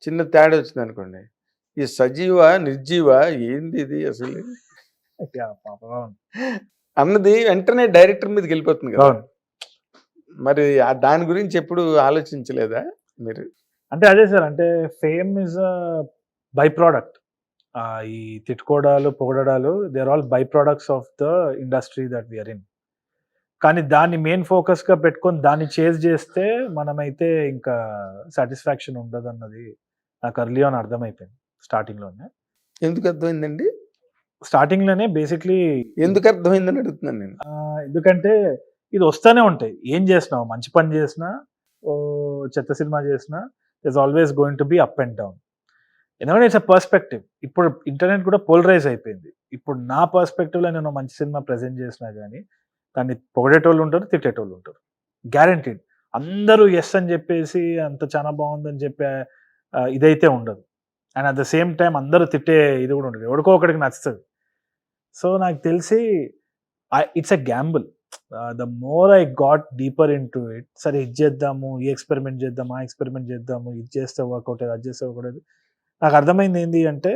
చిన్న తేడా వచ్చింది అనుకోండి, ఈ సజీవ నిర్జీవ ఏంది ఇది అసలు అన్నది వెంటనే డైరెక్టర్ మీదకి వెళ్ళిపోతుంది కదా. మరి దాని గురించి ఎప్పుడు ఆలోచించలేదా మీరు? అంటే అదే సార్, అంటే fame is a byproduct. ఈ తిట్టుకోవడాలు, పొగడడాలు, they are all byproducts of the industry that we are in. కానీ దాన్ని మెయిన్ ఫోకస్‌గా పెట్టుకొని దాన్ని చేజ్ చేస్తే మనమైతే ఇంకా సాటిస్ఫాక్షన్ ఉండదన్నది నాకు ఎర్లీ ఆన్ అర్థమైపోయింది స్టార్టింగ్‌లోనే. ఎందుకు అర్థమైందండి? స్టార్టింగ్‌లోనే బేసిక్‌లీ ఎందుకు అర్థమైందని అడుగుతున్నాను నేను. ఎందుకంటే ఇది వస్తానే ఉంటాయి. ఏం చేసినావు, మంచి పని చేసినా, చెత్త సినిమా చేసినా, there is always going to be up and down. ఎందుకంటే ఇట్స్ అ పర్స్పెక్టివ్. ఇప్పుడు ఇంటర్నెట్ కూడా పోలరైజ్ అయిపోయింది. ఇప్పుడు నా పర్స్పెక్టివ్‌లో నేను మంచి సినిమా ప్రెజెంట్ చేసినా గానీ, దాన్ని పొగిడేటోళ్ళు ఉంటారు, తిట్టేటోళ్ళు ఉంటారు. గ్యారంటీడ్. అందరూ యెస్ అని చెప్పేసి అంత చాలా బాగుందని చెప్పే ఇదైతే ఉండదు. And at the same time అందరూ తిట్టే ఇది కూడా ఉండదు. ఎవడికో ఒకడికి నచ్చుతది. సో నాకు తెలిసి it's a Gamble. The more I got deeper into it, సరే ఇది చేద్దాము, ఈ ఎక్స్పెరిమెంట్ చేద్దాము, ఆ ఎక్స్పెరిమెంట్ చేద్దాము, ఇది చేస్తే వర్కౌట్ అది చేస్తే వర్కౌట్. నాకు అర్థమైంది ఏంటి అంటే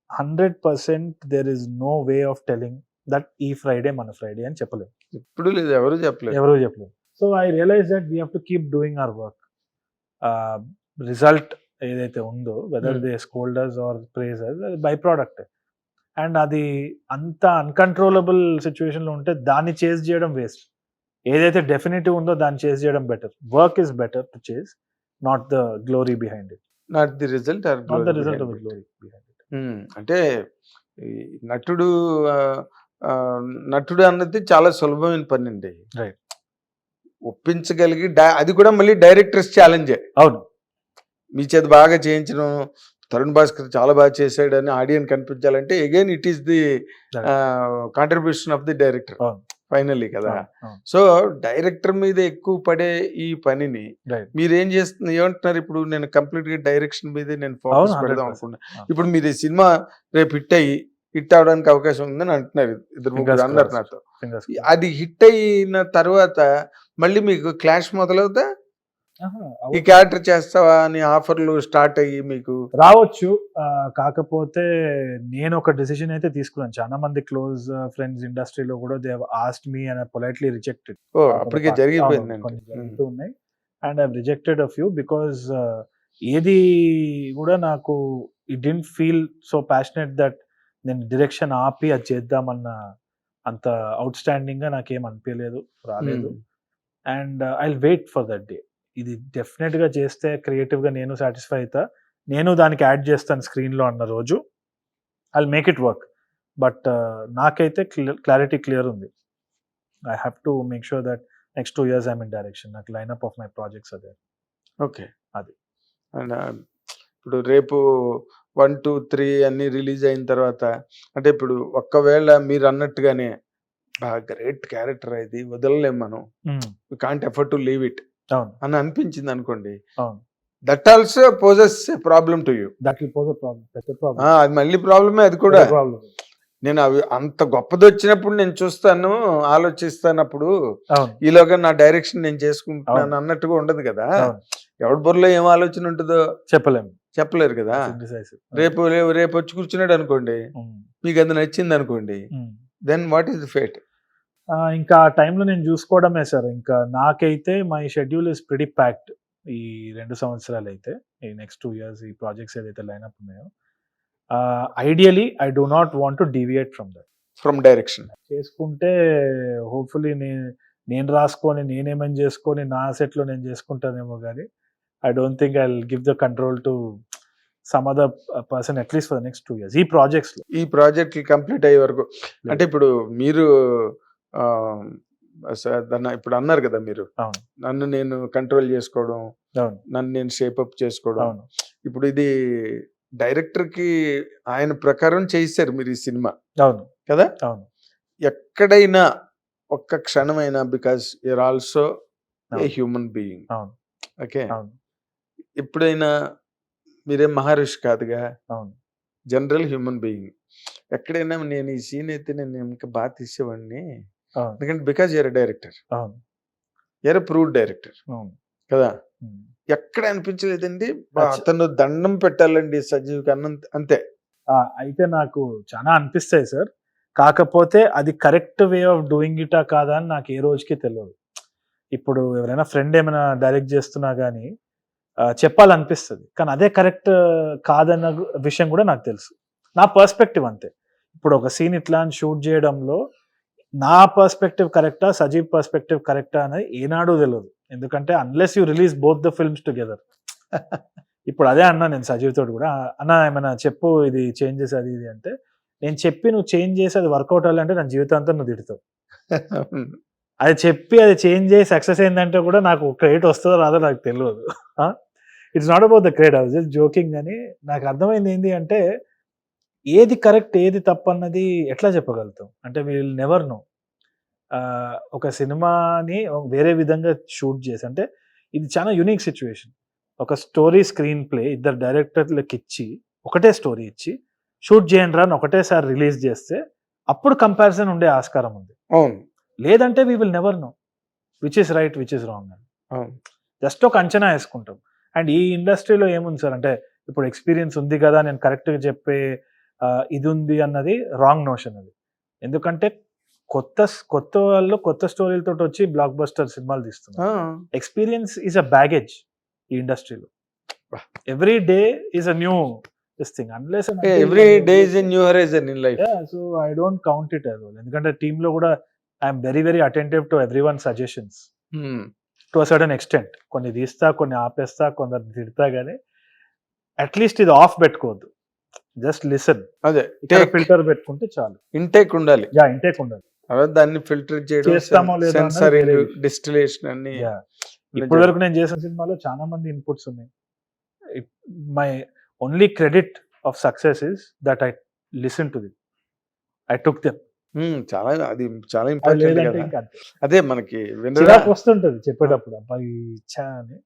100% there is no way of telling that ఈ ఫ్రైడే మన ఫ్రైడే అని చెప్పలేము. ఇప్పుడు లేదు, ఎవరు చెప్పలేదు. ఎవరు చెప్పలేము. So I realise that we have to keep doing our work. Result ఏదైతే ఉందో, whether they scolders are praisers, అది బై ప్రోడక్ట్. అండ్ అది అంత అన్కంట్రోలబుల్ సిచ్యువేషన్లో ఉంటే దాన్ని చేజ్ చేయడం వేస్ట్. ఏదైతే డెఫినెటివ్ ఉందో దాన్ని చేజ్ చేయడం better. Work is better to chase, not the glory behind it. Not the result or not the result of the glory behind it. అంటే ఈ నటుడు నటుడు అన్నది చాలా సులభమైన పని అండి. రైట్. ఒప్పించగలిగి అది కూడా మళ్ళీ డైరెక్టర్స్ ఛాలెంజే. అవును. మీ చేత బాగా చేయించడం, తరుణ్ భాస్కర్ చాలా బాగా చేశాడని ఆడియన్స్ కనిపించాలంటే again it is the contribution of the director finally కదా. సో డైరెక్టర్ మీద ఎక్కువ పడే ఈ పనిని మీరేం చేస్తుంది ఏమంటున్నారు? ఇప్పుడు నేను కంప్లీట్ గా డైరెక్షన్ మీదే నేను ఫోకస్ పెడదాం అనుకున్నా. ఇప్పుడు మీరు ఈ సినిమా రేపు హిట్ అవడానికి అవకాశం ఉందని అంటున్నారు, ఇద్దరు ముగ్గురు అన్నారు నాతో. అది హిట్ అయిన తర్వాత మళ్ళీ మీకు క్లాష్ మొదలవుతా, ఈ క్యారెక్టర్ చేస్తావా అని ఆఫర్లు స్టార్ట్ అయ్యి మీకు రావచ్చు. కాకపోతే నేను ఒక డెసిషన్ అయితే తీసుకున్నాను. చాలా మంది క్లోజ్ ఫ్రెండ్స్ ఇండస్ట్రీలో కూడా they have asked me and I politely rejected. అప్పటికే జరిగిపోయింది. కొన్ని జరుగుతూ ఉన్నాయి and I rejected a few because ఏది కూడా నాకు it didn't feel so passionate that నేను డైరెక్షన్ ఆపి అది చేద్దామన్న అంత అవుట్ స్టాండింగ్ గా నాకేం అనిపించలేదు, రాలేదు. And I will wait for that day. ఇది డెఫినెట్ గా చేస్తే క్రియేటివ్ గా నేను సాటిస్ఫై అవుతా, నేను దానికి యాడ్ చేస్తాను స్క్రీన్ లో అన్న రోజు I will make it work. But నాకైతే క్లారిటీ క్లియర్ ఉంది. I have to make sure that next 2 years I'm in direction. నాకు లైన్అప్ ఆఫ్ మై ప్రాజెక్ట్స్ అదే. ఓకే, అది. అండ్ ఇప్పుడు రేపు 1, 2, 3 అన్ని రిలీజ్ అయిన తర్వాత, అంటే ఇప్పుడు ఒక్కవేళ మీరు అన్నట్టుగానే గ్రేట్ క్యారెక్టర్ ఇది వదలలేం మనం, we can't afford to leave it అని అనిపించింది అనుకోండి, that also poses a problem to you. That will pose a problem, పెద్ద ప్రాబ్లం. అది మళ్ళీ ప్రాబ్లమే, అది కూడా నేను అవి అంత గొప్పది వచ్చినప్పుడు నేను చూస్తాను, ఆలోచిస్తానప్పుడు ఈలోగా నా డైరెక్షన్ నేను చేసుకుంటున్నాను అన్నట్టుగా ఉండదు కదా. ఎవరి బుర్రలో ఏం ఆలోచన ఉంటుందో చెప్పలేరు కదా. రేపు వచ్చి కూర్చున్నాడు అనుకోండి, మీకు అది నచ్చింది అనుకోండి, then what is the fate? ఇంకా ఆ టైంలో నేను చూసుకోవడమే సార్. ఇంకా నాకైతే my schedule is pretty packed ఈ 2 సంవత్సరాలు అయితే, ఈ నెక్స్ట్ 2 years ఈ ప్రాజెక్ట్స్ ఏదైతే లైనప్ ఉన్నాయో. Ideally I do not want to deviate from direction. చేసుకుంటే హోప్ఫుల్లీ నేను రాసుకొని నేనేమని చేసుకొని నా సెట్లో నేను చేసుకుంటానేమో, కానీ I don't think I will give the control to some other person at least for the next 2 years ఈ ప్రాజెక్ట్స్. ఈ ప్రాజెక్ట్ కంప్లీట్ అయ్యే వరకు అంటే ఇప్పుడు మీరు ఇప్పుడు అన్నారు కదా, మీరు నన్ను నేను కంట్రోల్ చేసుకోవడం, నన్ను నేను షేపప్ చేసుకోవడం. ఇప్పుడు ఇది డైరెక్టర్ కి ఆయన ప్రకారం చేశారు మీరు ఈ సినిమా కదా. ఎక్కడైనా ఒక్క క్షణమైనా, because you are also a human being, okay, ఎప్పుడైనా మీరేం మహర్షి కాదుగా, జనరల్ హ్యూమన్ బీయింగ్, ఎక్కడైనా నేను ఈ సీన్ అయితే నేను ఇంకా బాగా తీసేవాడిని, ఎందుకంటే because you are director, you are proved director కదా, ఎక్కడ అనిపించలేదండి అతను దండం పెట్టాలండి సజీవ్కి అంతే? అయితే నాకు చాలా అనిపిస్తాయి సార్, కాకపోతే అది కరెక్ట్ వే ఆఫ్ డూయింగ్ ఇటా కాదా అని నాకు ఏ రోజుకి తెలియదు. ఇప్పుడు ఎవరైనా ఫ్రెండ్ ఏమైనా డైరెక్ట్ చేస్తున్నా కానీ చెప్పాలనిపిస్తుంది, కానీ అదే కరెక్ట్ కాదన్న విషయం కూడా నాకు తెలుసు. నా పర్స్పెక్టివ్ అంతే. ఇప్పుడు ఒక సీన్ ఇట్లా షూట్ చేయడంలో నా పర్స్పెక్టివ్ కరెక్టా, సజీవ్ పర్స్పెక్టివ్ కరెక్టా అనేది ఏనాడు తెలియదు. ఎందుకంటే unless you release both the films together. ఇప్పుడు అదే అన్నా నేను సజీవ్ తోటి కూడా, అన్న ఏమైనా చెప్పు ఇది చేంజెస్ అది ఇది అంటే, నేను చెప్పి నువ్వు చేంజ్ చేసి అది వర్కౌట్ అవ్వాలంటే నా జీవితాంతం నువ్వు తిడతావు. అది చెప్పి అది చేంజ్ చేసి సక్సెస్ అయిందంటే కూడా నాకు క్రెడిట్ వస్తుందో రాదో నాకు తెలియదు. It's not about the credit, I was just joking. అని నాకు అర్థమైంది ఏంటి అంటే, ఏది కరెక్ట్ ఏది తప్పు అన్నది ఎట్లా చెప్పగలుగుతాం అంటే విల్ నెవర్ నో. ఒక సినిమాని వేరే విధంగా షూట్ చేసి, అంటే ఇది చాలా యూనిక్ సిచ్యువేషన్. ఒక స్టోరీ స్క్రీన్ ప్లే ఇద్దరు డైరెక్టర్లకు ఇచ్చి ఒకటే స్టోరీ ఇచ్చి షూట్ చేయండి రా అని ఒకటేసారి రిలీజ్ చేస్తే అప్పుడు కంపారిజన్ ఉండే ఆస్కారం ఉంది. లేదంటే we will never know which is right which is wrong అని. జస్ట్ ఒక అంచనా వేసుకుంటాం. అండ్ ఈ ఇండస్ట్రీలో ఏముంది సార్ అంటే, ఇప్పుడు ఎక్స్పీరియన్స్ ఉంది కదా నేను కరెక్ట్గా చెప్పే ఇది ఉంది అన్నది రాంగ్ నోషన్ అది. ఎందుకంటే కొత్త వాళ్ళు కొత్త స్టోరీలతో వచ్చి బ్లాక్ బస్టర్ సినిమాలు తీస్తున్నారు. ఎక్స్పీరియన్స్ ఈజ్ అ బ్యాగేజ్ ఈ ఇండస్ట్రీలో. Every day is a new this thing, unless every day is a new horizon in life. So I don't count it as well. ఎందుకంటే టీమ్ లో కూడా I'm very very attentive to every one suggestions to a certain extent. కొన్ని తీస్తా, కొన్ని ఆపేస్తా, కొందరు తిడతా, కానీ at least ఇది ఆఫ్ పెట్టుకోవద్దు. Just listen. అదే ఫిల్టర్ పెట్టుకుంటే చాలు. ఇంటేక్ ఉండాలి. ఇంటేక్ ఉండాలి. దాన్ని ఫిల్టర్ చేయడం, చేస్తామో లేదో సెన్సరింగ్, డిస్టిలేషన్ అన్ని. ఇప్పటి వరకు నేను చేసిన సినిమాలో చాలా మంది ఇన్పుట్స్ ఉన్నాయి. My only credit of success is that I listen to them, I took them. చాలా అది చాలా ఇంపార్టెంట్ కదా. అదే మనకి వస్తుంటది చెప్పేటప్పుడు అబ్బాయి ఇచ్చా అని,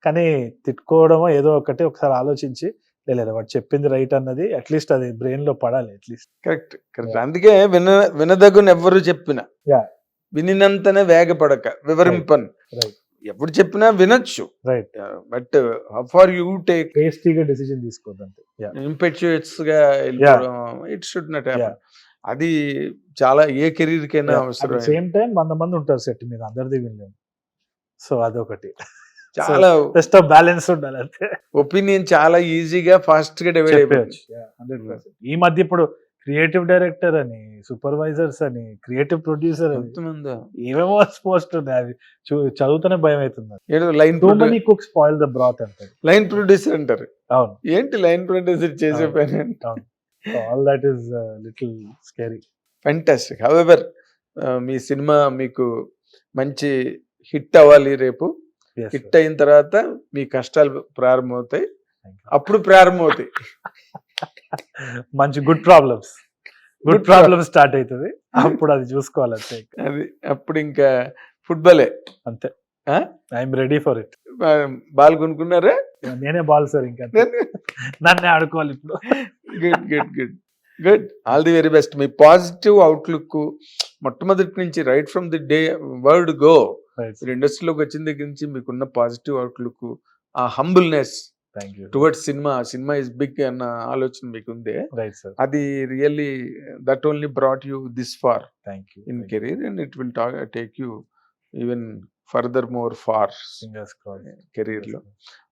కానీ తిట్టుకోవడమో ఏదో ఒకసారి ఆలోచించి లేదా వాడు చెప్పింది రైట్ అన్నది అట్లీస్ట్ అది బ్రెయిన్ లో పడాలి అట్లీస్ట్. Correct correct. అందుకే వినదగున ఎవ్వరు చెప్పినా వినినంతనే వేగపడక వివరింపన్. ఎప్పుడు చెప్పినా వినొచ్చు, right, but for you take టేస్టీగా డెసిషన్ తీసుకోవద్దంటే ఇంపెచ్యుయస్ గా వెళ్ళిపోవడం, ఇట్ షుడ్ నాట్ హ్యాపెన్. అది చాలా ఏ కెరీర్ కైనా అవసరం. సేమ్ టైం 100 మంది ఉంటారు సెట్ మీద, అందరిది వినలేము. సో అదొకటి చాలా బెస్ట్ ఆఫ్ బ్యాలెన్స్ ఉండాలి అంతే. ఒపీనియన్ చాలా ఈజీగా ఫాస్ట్ గా డివైడ్ అయిపోవచ్చు. 100%. ఈ మధ్య ఇప్పుడు క్రియేటివ్ డైరెక్టర్ అని, సూపర్వైజర్స్ అని, క్రియేటివ్ ప్రొడ్యూసర్ అని ఏమేమో పోస్ట్ ఉన్నాయి. అవి చదువుతూనే భయం అవుతుంది. లైన్ కుక్ స్పాయిల్ ద బ్రాత్ అంటారు, లైన్ ప్రొడ్యూసర్ అంటారు. అవును, ఏంటి లైన్ ప్రొడ్యూసర్ చేసే పని? All that is little scary. Fantastic. However me cinema మీకు మంచి హిట్ అవ్వాలి. రేపు హిట్ అయిన తర్వాత మీ కష్టాలు ప్రారంభమవుతాయి. అప్పుడు ప్రారంభమవుతాయి మంచి గుడ్ ప్రాబ్లమ్స్ స్టార్ట్ అవుతుంది. అప్పుడు అది చూసుకోవాలంటే అది అప్పుడు ఇంకా ఫుట్బాలే అంతే. I'm ready for it. Ball కొనుక్కున్నారా? నేనే బాల్ సార్, ఇంకా నన్నే ఆడుకోవాలి ఇప్పుడు. Good good good good. All the very best. మీ పాజిటివ్ అవుట్లుక్ మొట్టమొదటి నుంచి right from the day word go మీరు ఇండస్ట్రీలోకి వచ్చిన దగ్గర నుంచి మీకున్న పాజిటివ్ అవుట్లుక్, ఆ humbleness towards cinema is big అన్న ఆలోచన మీకు ఉంది. అది really that only brought you this far in career, and it will take you even further more far career లో.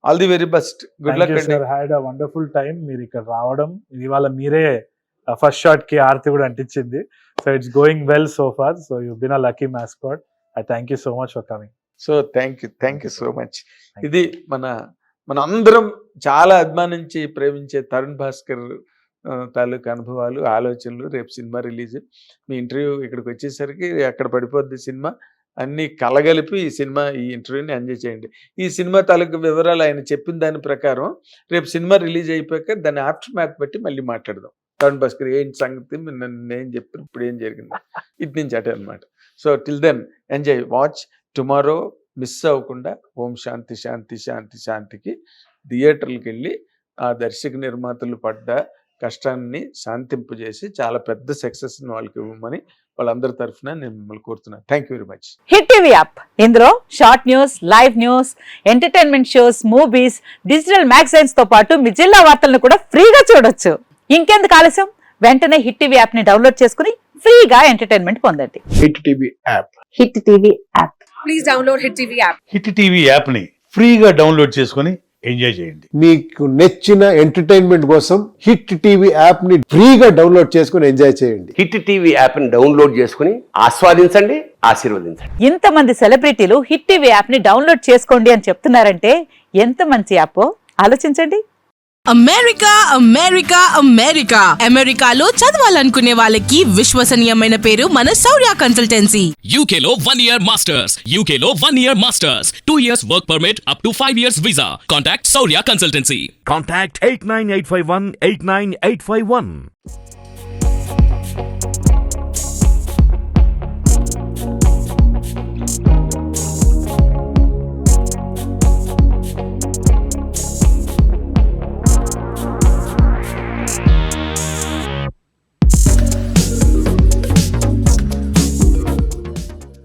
All the very best. Good luck అండి. Had a wonderful time. మీరు ఇక్కడ రావడం, ఇవాళ మీరే ఫస్ట్ షాట్ కి ఆర్తి కూడా అంటించింది. So it's going well so far. So you been a lucky mascot. I thank you so much for coming. So thank you so much. ఇది మన అందరం చాలా అభిమానించి ప్రేమించే తరుణ్ భాస్కర్ తాలూకు అనుభవాలు, ఆలోచనలు. రేపు సినిమా రిలీజ్. మీ ఇంటర్వ్యూ ఇక్కడికి వచ్చేసరికి అక్కడ పడిపోద్ది సినిమా. అన్ని కలగలిపి ఈ ఇంటర్వ్యూని ఎంజాయ్ చేయండి. ఈ సినిమా తాలూకు వివరాలు ఆయన చెప్పిన దాని ప్రకారం రేపు సినిమా రిలీజ్ అయిపోయాక దాని ఆఫ్టర్ మ్యాథ్ బట్టి మళ్ళీ మాట్లాడదాం. తరుణ్ భాస్కర్ ఏంటి సంగతి, నేను చెప్పాను, ఇప్పుడు ఏం జరిగింది, ఇటు నుంచి అటే అనమాట. So till then enjoy, watch. Tomorrow miss అవ్వకుండా ఓం శాంతి శాంతి శాంతి శాంతికి థియేటర్లకు వెళ్ళి ఆ దర్శక నిర్మాతలు పడ్డ కష్టాన్ని శాంతింపజేసి చాలా పెద్ద సక్సెస్ వాళ్ళకి ఇవ్వమని వాళ్ళందరి తరఫున నేను మిమ్మల్ని కోరుతున్నాను. Thank you very much. Hit TV app, ఇందులో short news, live news, entertainment shows, movies, digital magazines తో పాటు మీ జిల్లా వార్తలను కూడా ఫ్రీగా చూడొచ్చు. ఇంకెందుకు ఆలస్యం, వెంటనే హిట్ టీవీ యాప్ ని డౌన్లోడ్ చేసుకుని ఫ్రీగా ఎంటర్టైన్మెంట్ పొందండి. Hit TV app. Hit TV app please download Hit TV app. Hit TV యాప్ని ఫ్రీగా డౌన్లోడ్ చేసుకొని ఎంజాయ్ చేయండి. మీకు నచ్చిన ఎంటర్టైన్మెంట్ కోసం హిట్ టీవీ యాప్ ని ఫ్రీగా డౌన్లోడ్ చేసుకుని ఎంజాయ్ చేయండి. హిట్ టీవీ యాప్ని డౌన్లోడ్ చేసుకుని ఆస్వాదించండి, ఆశీర్వదించండి. ఇంతమంది సెలబ్రిటీలు హిట్ టీవీ యాప్ ని డౌన్లోడ్ చేసుకోండి అని చెప్తున్నారంటే ఎంత మంచి యాప్ ఆలోచించండి. అమెరికా అమెరికా అమెరికా అమెరికాలో చదవాలనుకునే వాళ్ళకి విశ్వసనీయమైన పేరు మన శౌర్య consultancy. UK Law 1 Year Masters. UK Law 1 Year Masters. 2 years work permit up to 5 years visa. Contact Saurya Consultancy. Contact 89851 89851.